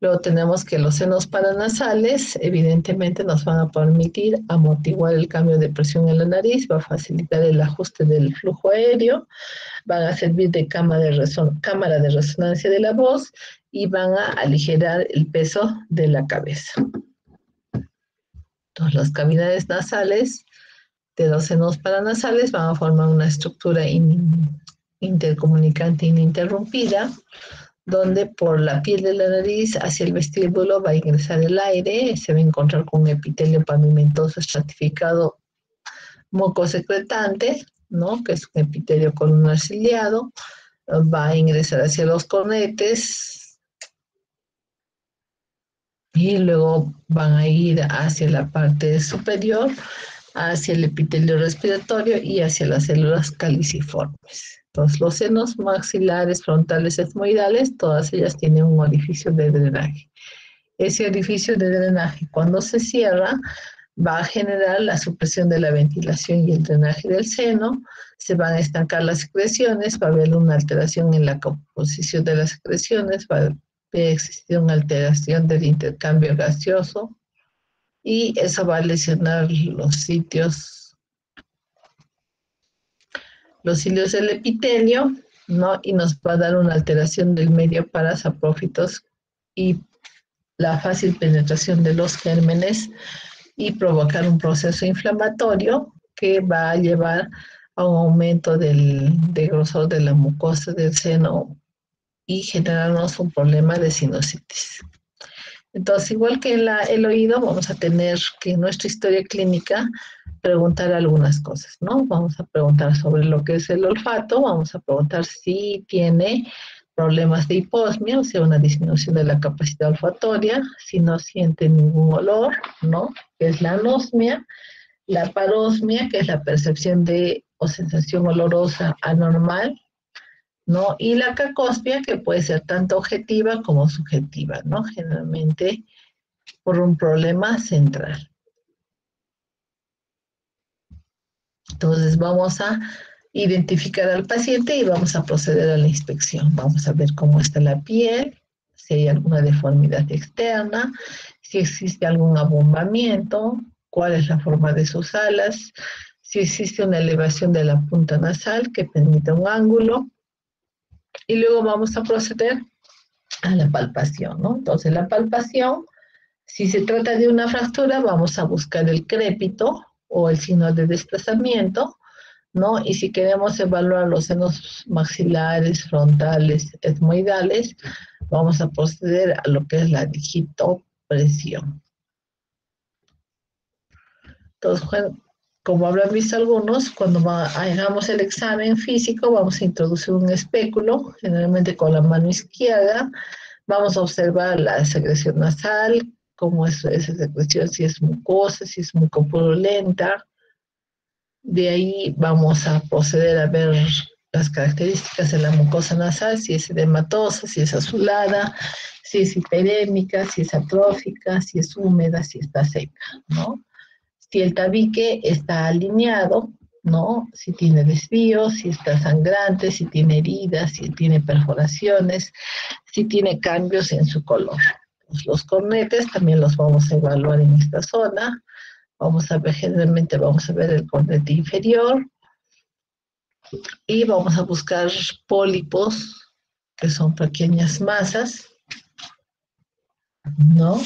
Luego tenemos que los senos paranasales, evidentemente, nos van a permitir amortiguar el cambio de presión en la nariz, va a facilitar el ajuste del flujo aéreo, van a servir de cámara de resonancia de la voz y van a aligerar el peso de la cabeza. Entonces, las cavidades nasales de los senos paranasales van a formar una estructura intercomunicante ininterrumpida, donde por la piel de la nariz hacia el vestíbulo va a ingresar el aire, se va a encontrar con un epitelio pavimentoso estratificado mucosecretante, ¿no?, que es un epitelio columnar ciliado, va a ingresar hacia los cornetes y luego van a ir hacia la parte superior, hacia el epitelio respiratorio y hacia las células caliciformes. Entonces, los senos maxilares, frontales, etmoidales, todas ellas tienen un orificio de drenaje. Ese orificio de drenaje, cuando se cierra, va a generar la supresión de la ventilación y el drenaje del seno, se van a estancar las secreciones, va a haber una alteración en la composición de las secreciones, va a existir una alteración del intercambio gaseoso y eso va a lesionar los cilios del epitelio, ¿no?, y nos va a dar una alteración del medio para saprófitos y la fácil penetración de los gérmenes y provocar un proceso inflamatorio que va a llevar a un aumento de grosor de la mucosa del seno y generarnos un problema de sinusitis. Entonces, igual que el oído, vamos a tener que en nuestra historia clínica preguntar algunas cosas, ¿no? Vamos a preguntar sobre lo que es el olfato, vamos a preguntar si tiene problemas de hiposmia, o sea, una disminución de la capacidad olfatoria, si no siente ningún olor, ¿no?, que es la anosmia, la parosmia, que es la percepción de o sensación olorosa anormal, ¿no?, y la cacospia, que puede ser tanto objetiva como subjetiva, ¿no?, generalmente por un problema central. Entonces vamos a identificar al paciente y vamos a proceder a la inspección. Vamos a ver cómo está la piel, si hay alguna deformidad externa, si existe algún abombamiento, cuál es la forma de sus alas, si existe una elevación de la punta nasal que permita un ángulo. Y luego vamos a proceder a la palpación, ¿no? Entonces, la palpación, si se trata de una fractura, vamos a buscar el crépito o el signo de desplazamiento, ¿no? Y si queremos evaluar los senos maxilares, frontales, etmoidales, vamos a proceder a lo que es la digitopresión. Entonces, como habrán visto algunos, cuando hagamos el examen físico, vamos a introducir un espéculo, generalmente con la mano izquierda. Vamos a observar la secreción nasal, cómo es esa secreción, si es mucosa, si es mucopurulenta. De ahí vamos a proceder a ver las características de la mucosa nasal, si es edematosa, si es azulada, si es hiperémica, si es atrófica, si es húmeda, si está seca, ¿no? Si el tabique está alineado, ¿no? Si tiene desvíos, si está sangrante, si tiene heridas, si tiene perforaciones, si tiene cambios en su color. Pues los cornetes también los vamos a evaluar en esta zona. Vamos a ver, generalmente vamos a ver el cornete inferior y vamos a buscar pólipos, que son pequeñas masas, ¿no?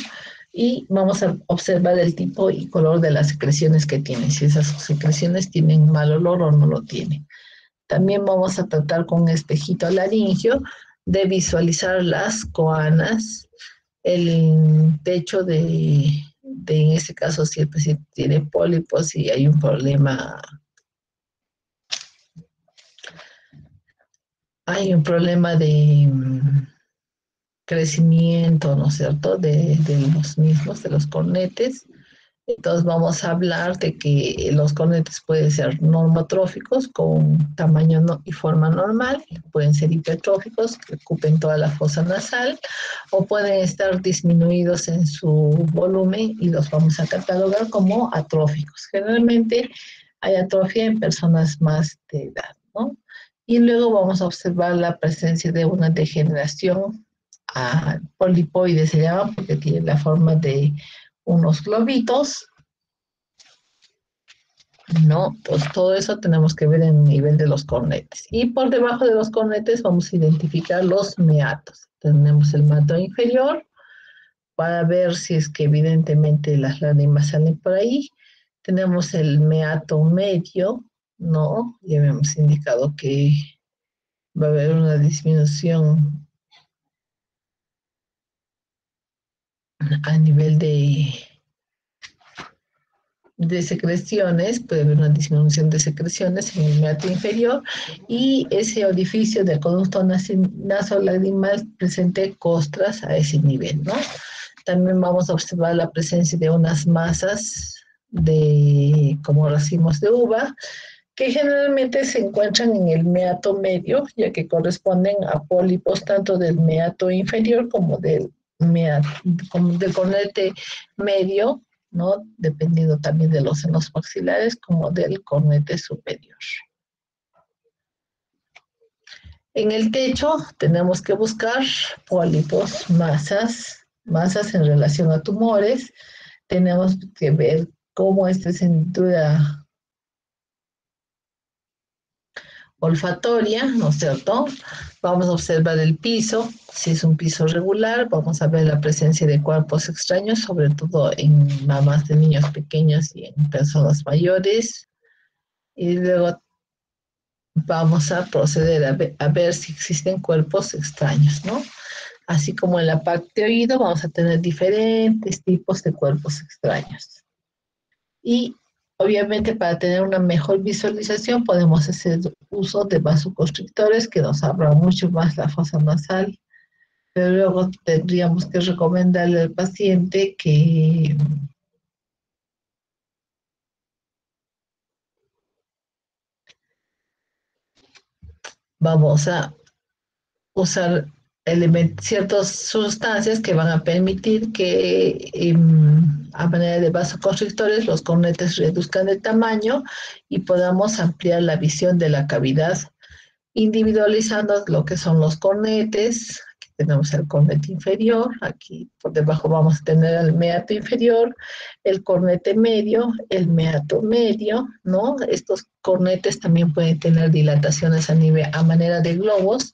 Y vamos a observar el tipo y color de las secreciones que tienen, si esas secreciones tienen mal olor o no lo tienen. También vamos a tratar con un espejito laringio de visualizar las coanas, el techo en este caso, si el paciente tiene pólipos y hay un problema de crecimiento, ¿no es cierto?, de los mismos, de los cornetes. Entonces vamos a hablar de que los cornetes pueden ser normotróficos con tamaño y forma normal, pueden ser hipertróficos que ocupen toda la fosa nasal, o pueden estar disminuidos en su volumen y los vamos a catalogar como atróficos. Generalmente hay atrofia en personas más de edad, ¿no? Y luego vamos a observar la presencia de una degeneración polipoide, se llama, porque tiene la forma de unos globitos, ¿no? Entonces, todo eso tenemos que ver en el nivel de los cornetes. Y por debajo de los cornetes vamos a identificar los meatos. Tenemos el meato inferior, para ver si es que evidentemente las lágrimas salen por ahí. Tenemos el meato medio, ¿no? Ya habíamos indicado que va a haber una disminución a nivel de secreciones, puede haber una disminución de secreciones en el meato inferior, y ese orificio del conducto nasolagrimal presente costras a ese nivel, ¿no? También vamos a observar la presencia de unas masas como racimos de uva, que generalmente se encuentran en el meato medio, ya que corresponden a pólipos tanto del meato inferior como del cornete medio, ¿no? Dependiendo también de los senos maxilares, como del cornete superior. En el techo tenemos que buscar pólipos, masas en relación a tumores. Tenemos que ver cómo esta cintura olfatoria, ¿no es cierto? Vamos a observar el piso, si es un piso regular, vamos a ver la presencia de cuerpos extraños, sobre todo en mamás de niños pequeños y en personas mayores. Y luego vamos a proceder a ver si existen cuerpos extraños, ¿no? Así como en la parte de oído vamos a tener diferentes tipos de cuerpos extraños. Y obviamente para tener una mejor visualización podemos hacer uso de vasoconstrictores que nos abran mucho más la fosa nasal, pero luego tendríamos que recomendarle al paciente que vamos a usar ciertas sustancias que van a permitir que a manera de vasoconstrictores los cornetes reduzcan de tamaño y podamos ampliar la visión de la cavidad, individualizando lo que son los cornetes. Aquí tenemos el cornete inferior, aquí por debajo vamos a tener el meato inferior, el cornete medio, el meato medio, ¿no? Estos cornetes también pueden tener dilataciones a manera de globos,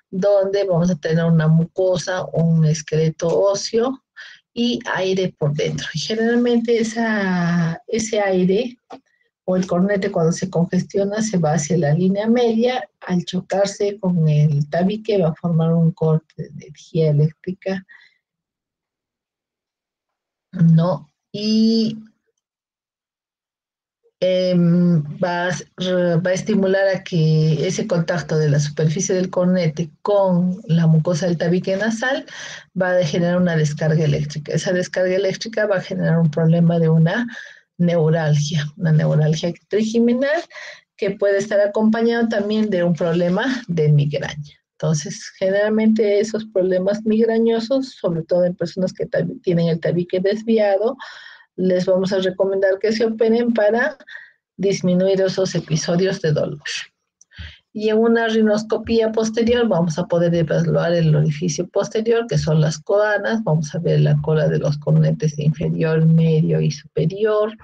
donde vamos a tener una mucosa, un esqueleto óseo y aire por dentro. Y generalmente ese aire o el cornete cuando se congestiona se va hacia la línea media, al chocarse con el tabique va a formar un corte de energía eléctrica, ¿no? Y va a estimular a que ese contacto de la superficie del cornete con la mucosa del tabique nasal va a generar una descarga eléctrica. Esa descarga eléctrica va a generar un problema de una neuralgia trigeminal que puede estar acompañado también de un problema de migraña. Entonces, generalmente esos problemas migrañosos, sobre todo en personas que tienen el tabique desviado, les vamos a recomendar que se operen para disminuir esos episodios de dolor. Y en una rinoscopía posterior vamos a poder evaluar el orificio posterior, que son las coanas. Vamos a ver la cola de los cornetes inferior, medio y superior.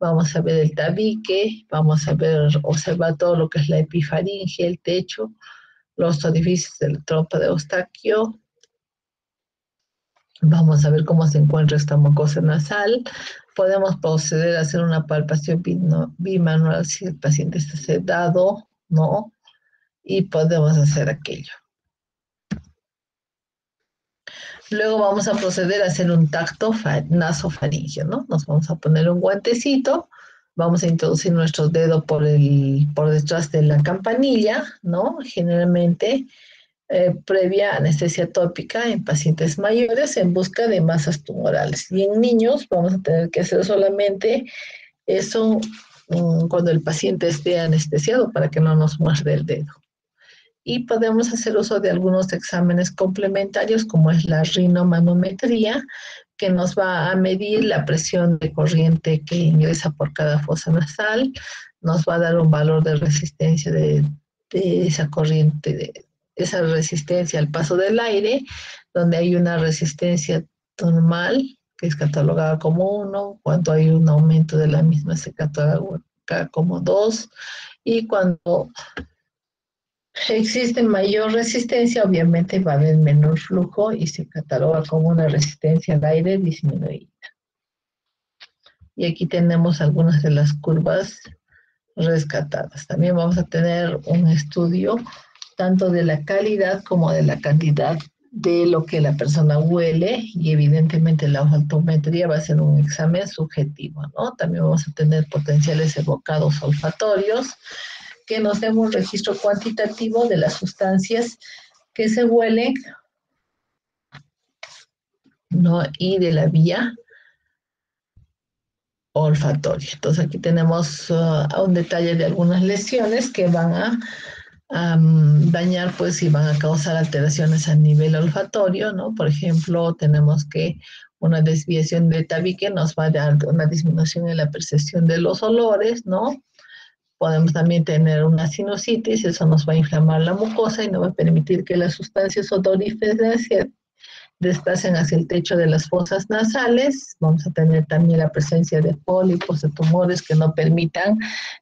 Vamos a ver el tabique. Vamos a observar todo lo que es la epifaringe, el techo, los orificios de la trompa de Eustaquio. Vamos a ver cómo se encuentra esta mucosa nasal. Podemos proceder a hacer una palpación bimanual si el paciente está sedado, ¿no? Y podemos hacer aquello. Luego vamos a proceder a hacer un tacto nasofaringeo, ¿no? Nos vamos a poner un guantecito, vamos a introducir nuestro dedo por detrás de la campanilla, ¿no? Generalmente previa anestesia tópica en pacientes mayores en busca de masas tumorales. Y en niños vamos a tener que hacer solamente eso cuando el paciente esté anestesiado para que no nos muerde el dedo. Y podemos hacer uso de algunos exámenes complementarios como es la rinomanometría, que nos va a medir la presión de corriente que ingresa por cada fosa nasal, nos va a dar un valor de resistencia de esa corriente, esa resistencia al paso del aire, donde hay una resistencia normal, que es catalogada como 1, cuando hay un aumento de la misma se cataloga como 2, y cuando existe mayor resistencia, obviamente va a haber menor flujo y se cataloga como una resistencia al aire disminuida. Y aquí tenemos algunas de las curvas rescatadas. También vamos a tener un estudio tanto de la calidad como de la cantidad de lo que la persona huele, y evidentemente la olfatometría va a ser un examen subjetivo, ¿no? También vamos a tener potenciales evocados olfatorios que nos den un registro cuantitativo de las sustancias que se huelen, ¿no? Y de la vía olfatoria. Entonces aquí tenemos un detalle de algunas lesiones que van a dañar, pues, y van a causar alteraciones a nivel olfatorio, ¿no? Por ejemplo, tenemos que una desviación de tabique nos va a dar una disminución en la percepción de los olores, ¿no? Podemos también tener una sinusitis, eso nos va a inflamar la mucosa y no va a permitir que las sustancias odoríferas se desplacen hacia el techo de las fosas nasales. Vamos a tener también la presencia de pólipos, de tumores que no permitan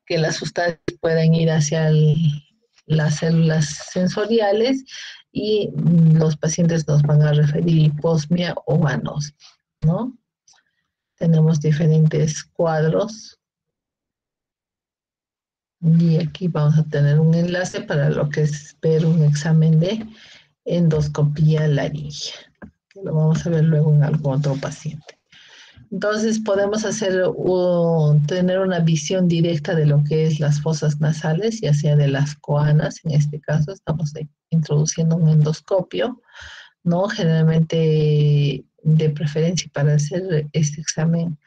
que las sustancias puedan ir hacia las células sensoriales, y los pacientes nos van a referir hiposmia o anosmia, ¿no? Tenemos diferentes cuadros. Y aquí vamos a tener un enlace para lo que es ver un examen de endoscopía laringea, que lo vamos a ver luego en algún otro paciente. Entonces podemos tener una visión directa de lo que es las fosas nasales, ya sea de las coanas. En este caso estamos introduciendo un endoscopio, ¿no? Generalmente, de preferencia para hacer este examen,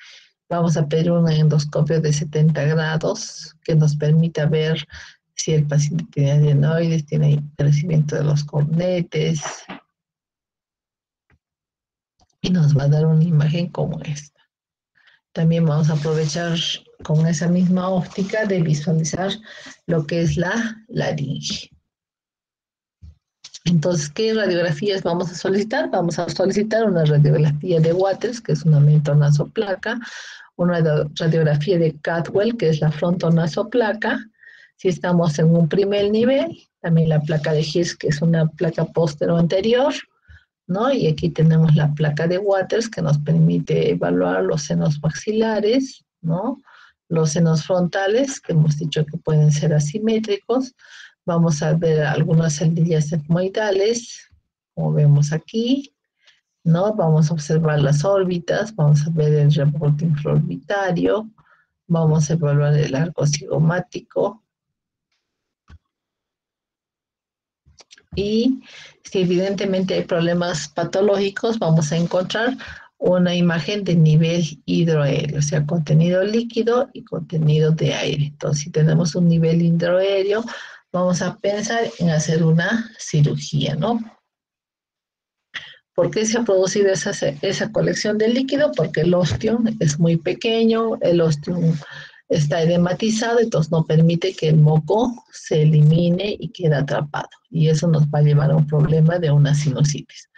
vamos a pedir un endoscopio de 70 grados que nos permita ver si el paciente tiene adenoides, tiene crecimiento de los cornetes, y nos va a dar una imagen como esta. También vamos a aprovechar con esa misma óptica de visualizar lo que es la laringe. Entonces, ¿qué radiografías vamos a solicitar? Vamos a solicitar una radiografía de Waters, que es una mentonasoplaca, una radiografía de Cadwell, que es la frontonasoplaca. Si estamos en un primer nivel, también la placa de Hirsch, que es una placa postero-anterior, ¿no? Y aquí tenemos la placa de Waters, que nos permite evaluar los senos maxilares, ¿no? los senos frontales, que hemos dicho que pueden ser asimétricos. Vamos a ver algunas celdillas etmoidales, como vemos aquí, ¿no? Vamos a observar las órbitas, vamos a ver el reporte infraorbitario, vamos a evaluar el arco cigomático. Y si evidentemente hay problemas patológicos, vamos a encontrar una imagen de nivel hidroaéreo, o sea, contenido líquido y contenido de aire. Entonces, si tenemos un nivel hidroaéreo, vamos a pensar en hacer una cirugía, ¿no? ¿Por qué se ha producido esa colección de líquido? Porque el ostium es muy pequeño, el ostium está edematizado, entonces no permite que el moco se elimine y quede atrapado. Y eso nos va a llevar a un problema de una sinusitis.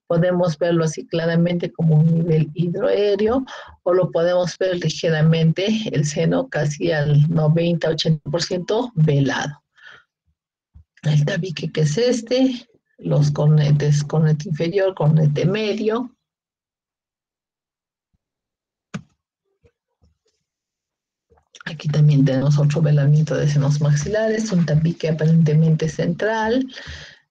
Podemos verlo así claramente como un nivel hidroaéreo o lo podemos ver ligeramente el seno casi al 90-80% velado. El tabique que es este, los cornetes, cornete inferior, cornete medio. Aquí también tenemos otro velamiento de senos maxilares, un tabique aparentemente central.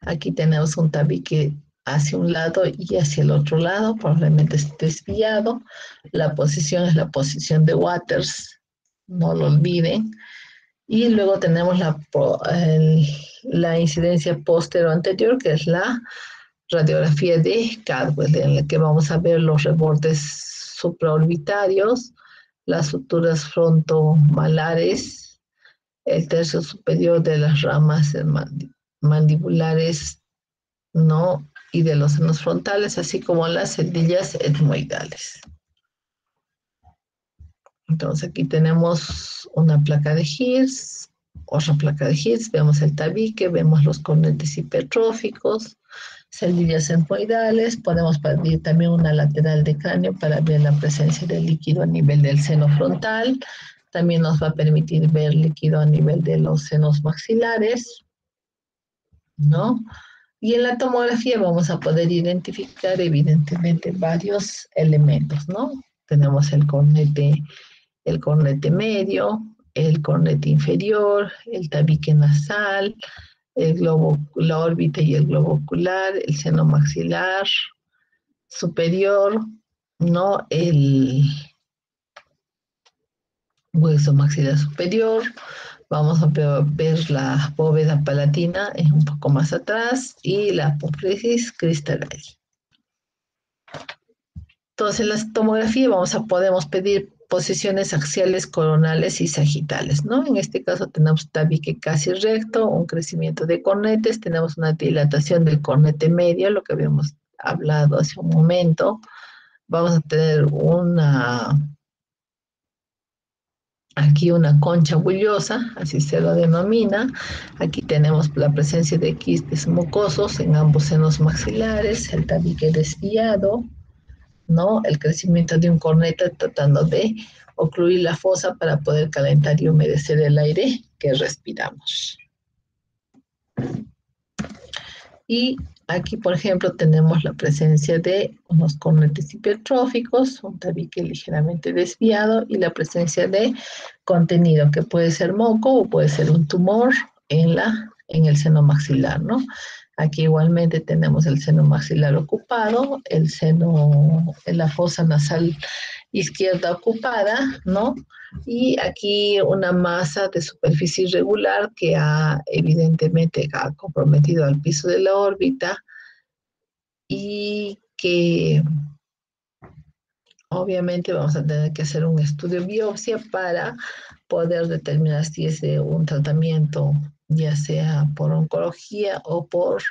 Aquí tenemos un tabique hacia un lado y hacia el otro lado, probablemente esté desviado. La posición es la posición de Waters, no lo olviden. Y luego tenemos la incidencia postero-anterior, que es la radiografía de Cadwell, en la que vamos a ver los rebordes supraorbitarios, las suturas frontomalares, el tercio superior de las ramas mandibulares, ¿no? Y de los senos frontales, así como las celdillas etmoidales. Entonces aquí tenemos una placa de Hirsch, otra placa de Hirsch, vemos el tabique, vemos los cornetes hipertróficos, celdillas etmoidales, podemos pedir también una lateral de cráneo para ver la presencia de líquido a nivel del seno frontal, también nos va a permitir ver líquido a nivel de los senos maxilares, ¿no? Y en la tomografía vamos a poder identificar evidentemente varios elementos, ¿no? Tenemos el cornete medio, el cornete inferior, el tabique nasal, el globo, la órbita y el globo ocular, el seno maxilar superior, ¿no? El hueso maxilar superior. Vamos a ver la bóveda palatina un poco más atrás y la apófisis cristalaria. Entonces, en la tomografía podemos pedir posiciones axiales, coronales y sagitales, ¿no? En este caso tenemos tabique casi recto, un crecimiento de cornetes, tenemos una dilatación del cornete medio, lo que habíamos hablado hace un momento. Vamos a tener aquí una concha bullosa, así se lo denomina. Aquí tenemos la presencia de quistes mucosos en ambos senos maxilares, el tabique desviado, ¿no? El crecimiento de un cornete tratando de ocluir la fosa para poder calentar y humedecer el aire que respiramos. Y aquí, por ejemplo, tenemos la presencia de unos cornetes hipertróficos, un tabique ligeramente desviado y la presencia de contenido que puede ser moco o puede ser un tumor en el seno maxilar, ¿no? Aquí igualmente tenemos el seno maxilar ocupado, la fosa nasal izquierda ocupada, ¿no? Y aquí una masa de superficie irregular que evidentemente ha comprometido al piso de la órbita y que obviamente vamos a tener que hacer un estudio de biopsia para poder determinar si es un tratamiento ya sea por oncología o por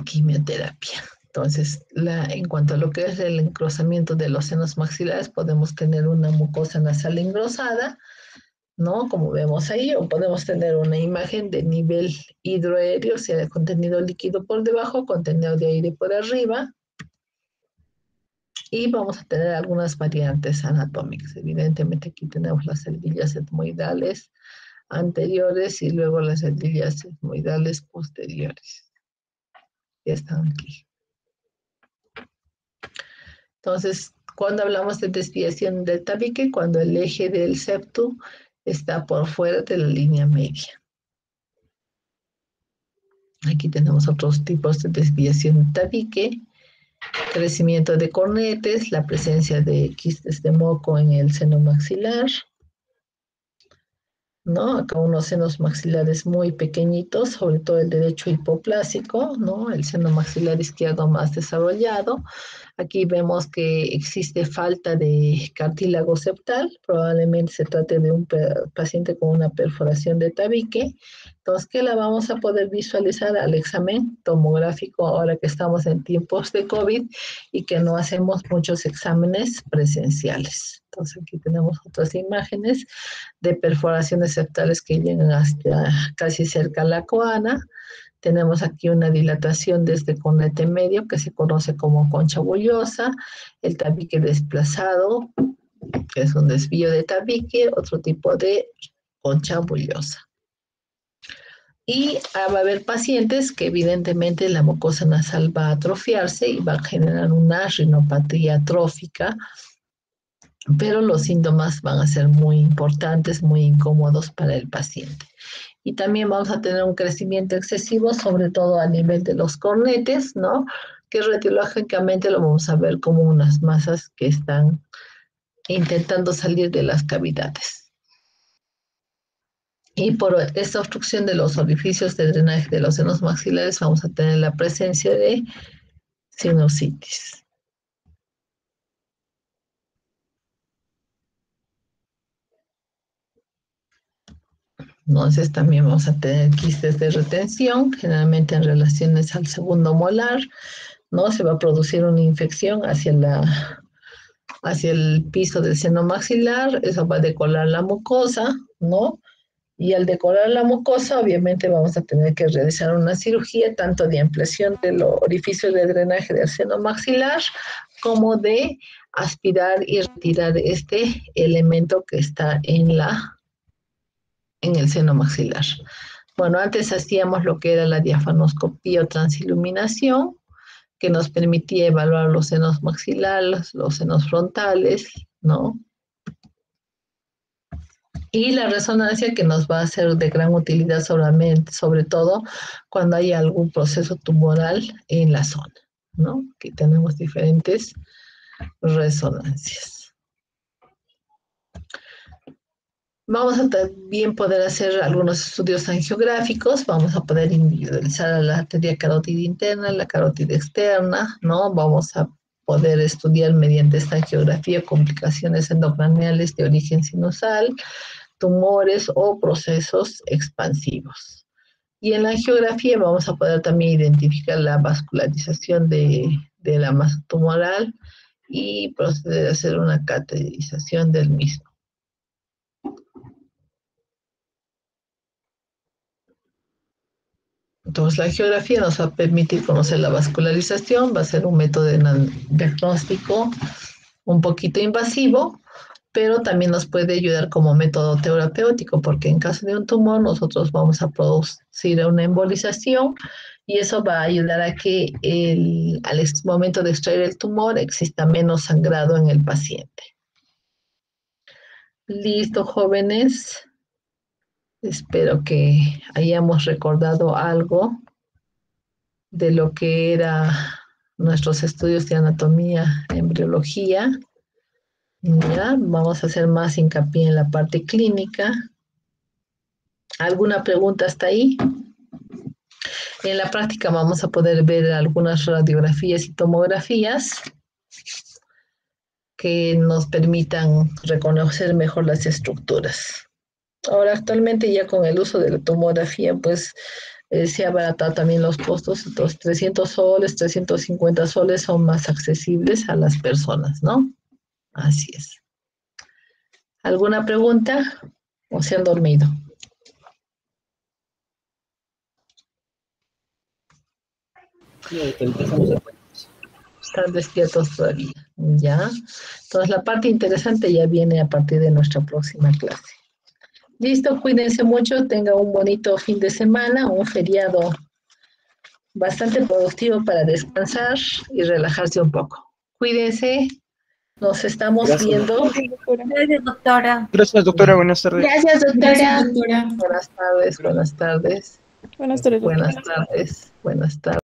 quimioterapia. Entonces, en cuanto a lo que es el engrosamiento de los senos maxilares, podemos tener una mucosa nasal engrosada, ¿no? Como vemos ahí, o podemos tener una imagen de nivel hidroaéreo, o sea, de contenido líquido por debajo, contenido de aire por arriba, y vamos a tener algunas variantes anatómicas. Evidentemente aquí tenemos las celdillas etmoidales anteriores y luego las celdillas etmoidales posteriores. Ya están aquí. Entonces, Cuando hablamos de desviación del tabique, cuando el eje del septum está por fuera de la línea media. Aquí tenemos otros tipos de desviación de tabique, crecimiento de cornetes, la presencia de quistes de moco en el seno maxilar, ¿no? Acá unos senos maxilares muy pequeñitos, sobre todo el derecho hipoplásico, ¿no? El seno maxilar izquierdo más desarrollado. Aquí vemos que existe falta de cartílago septal, probablemente se trate de un paciente con una perforación de tabique. Entonces, ¿qué la vamos a poder visualizar al examen tomográfico ahora que estamos en tiempos de COVID y que no hacemos muchos exámenes presenciales? Entonces, aquí tenemos otras imágenes de perforaciones septales que llegan hasta casi cerca a la coana. Tenemos aquí una dilatación desde el cornete medio que se conoce como concha bullosa, el tabique desplazado, que es un desvío de tabique, otro tipo de concha bullosa. Y va a haber pacientes que evidentemente la mucosa nasal va a atrofiarse y va a generar una rinopatía atrófica, pero los síntomas van a ser muy importantes, muy incómodos para el paciente. Y también vamos a tener un crecimiento excesivo, sobre todo a nivel de los cornetes, ¿no? Que radiológicamente lo vamos a ver como unas masas que están intentando salir de las cavidades. Y por esta obstrucción de los orificios de drenaje de los senos maxilares vamos a tener la presencia de sinusitis. Entonces también vamos a tener quistes de retención, generalmente en relaciones al segundo molar, ¿no? Se va a producir una infección hacia el piso del seno maxilar, eso va a decolar la mucosa, ¿no? Y al decolar la mucosa, obviamente vamos a tener que realizar una cirugía, tanto de ampliación del orificio de drenaje del seno maxilar, como de aspirar y retirar este elemento que está en el seno maxilar. Bueno, antes hacíamos lo que era la diafanoscopía o transiluminación, que nos permitía evaluar los senos maxilares, los senos frontales, ¿no? Y la resonancia, que nos va a ser de gran utilidad sobre todo cuando hay algún proceso tumoral en la zona, ¿no? Aquí tenemos diferentes resonancias. Vamos a también poder hacer algunos estudios angiográficos, vamos a poder individualizar la arteria carótida interna, la carótida externa, ¿no? Vamos a poder estudiar mediante esta angiografía complicaciones endocraneales de origen sinusal, tumores o procesos expansivos. Y en la angiografía vamos a poder también identificar la vascularización de la masa tumoral y proceder a hacer una cateterización del mismo. Entonces, la geografía nos va a permitir conocer la vascularización, va a ser un método de diagnóstico un poquito invasivo, pero también nos puede ayudar como método terapéutico, porque en caso de un tumor nosotros vamos a producir una embolización y eso va a ayudar a que al momento de extraer el tumor exista menos sangrado en el paciente. Listo, jóvenes. Espero que hayamos recordado algo de lo que era nuestros estudios de anatomía, embriología. Ya, vamos a hacer más hincapié en la parte clínica. ¿Alguna pregunta hasta ahí? En la práctica vamos a poder ver algunas radiografías y tomografías que nos permitan reconocer mejor las estructuras. Ahora, actualmente ya con el uso de la tomografía, pues se ha abaratado también los costos, entonces 300 soles, 350 soles son más accesibles a las personas, ¿no? Así es. ¿Alguna pregunta? ¿O se han dormido? Están despiertos todavía, ¿ya? Entonces la parte interesante ya viene a partir de nuestra próxima clase. Listo, cuídense mucho, tengan un bonito fin de semana, un feriado bastante productivo para descansar y relajarse un poco. Cuídense, Nos estamos viendo. Gracias, doctora. Gracias, doctora. Buenas tardes. Gracias, doctora. Buenas tardes, buenas tardes. Buenas tardes. Buenas tardes, buenas tardes.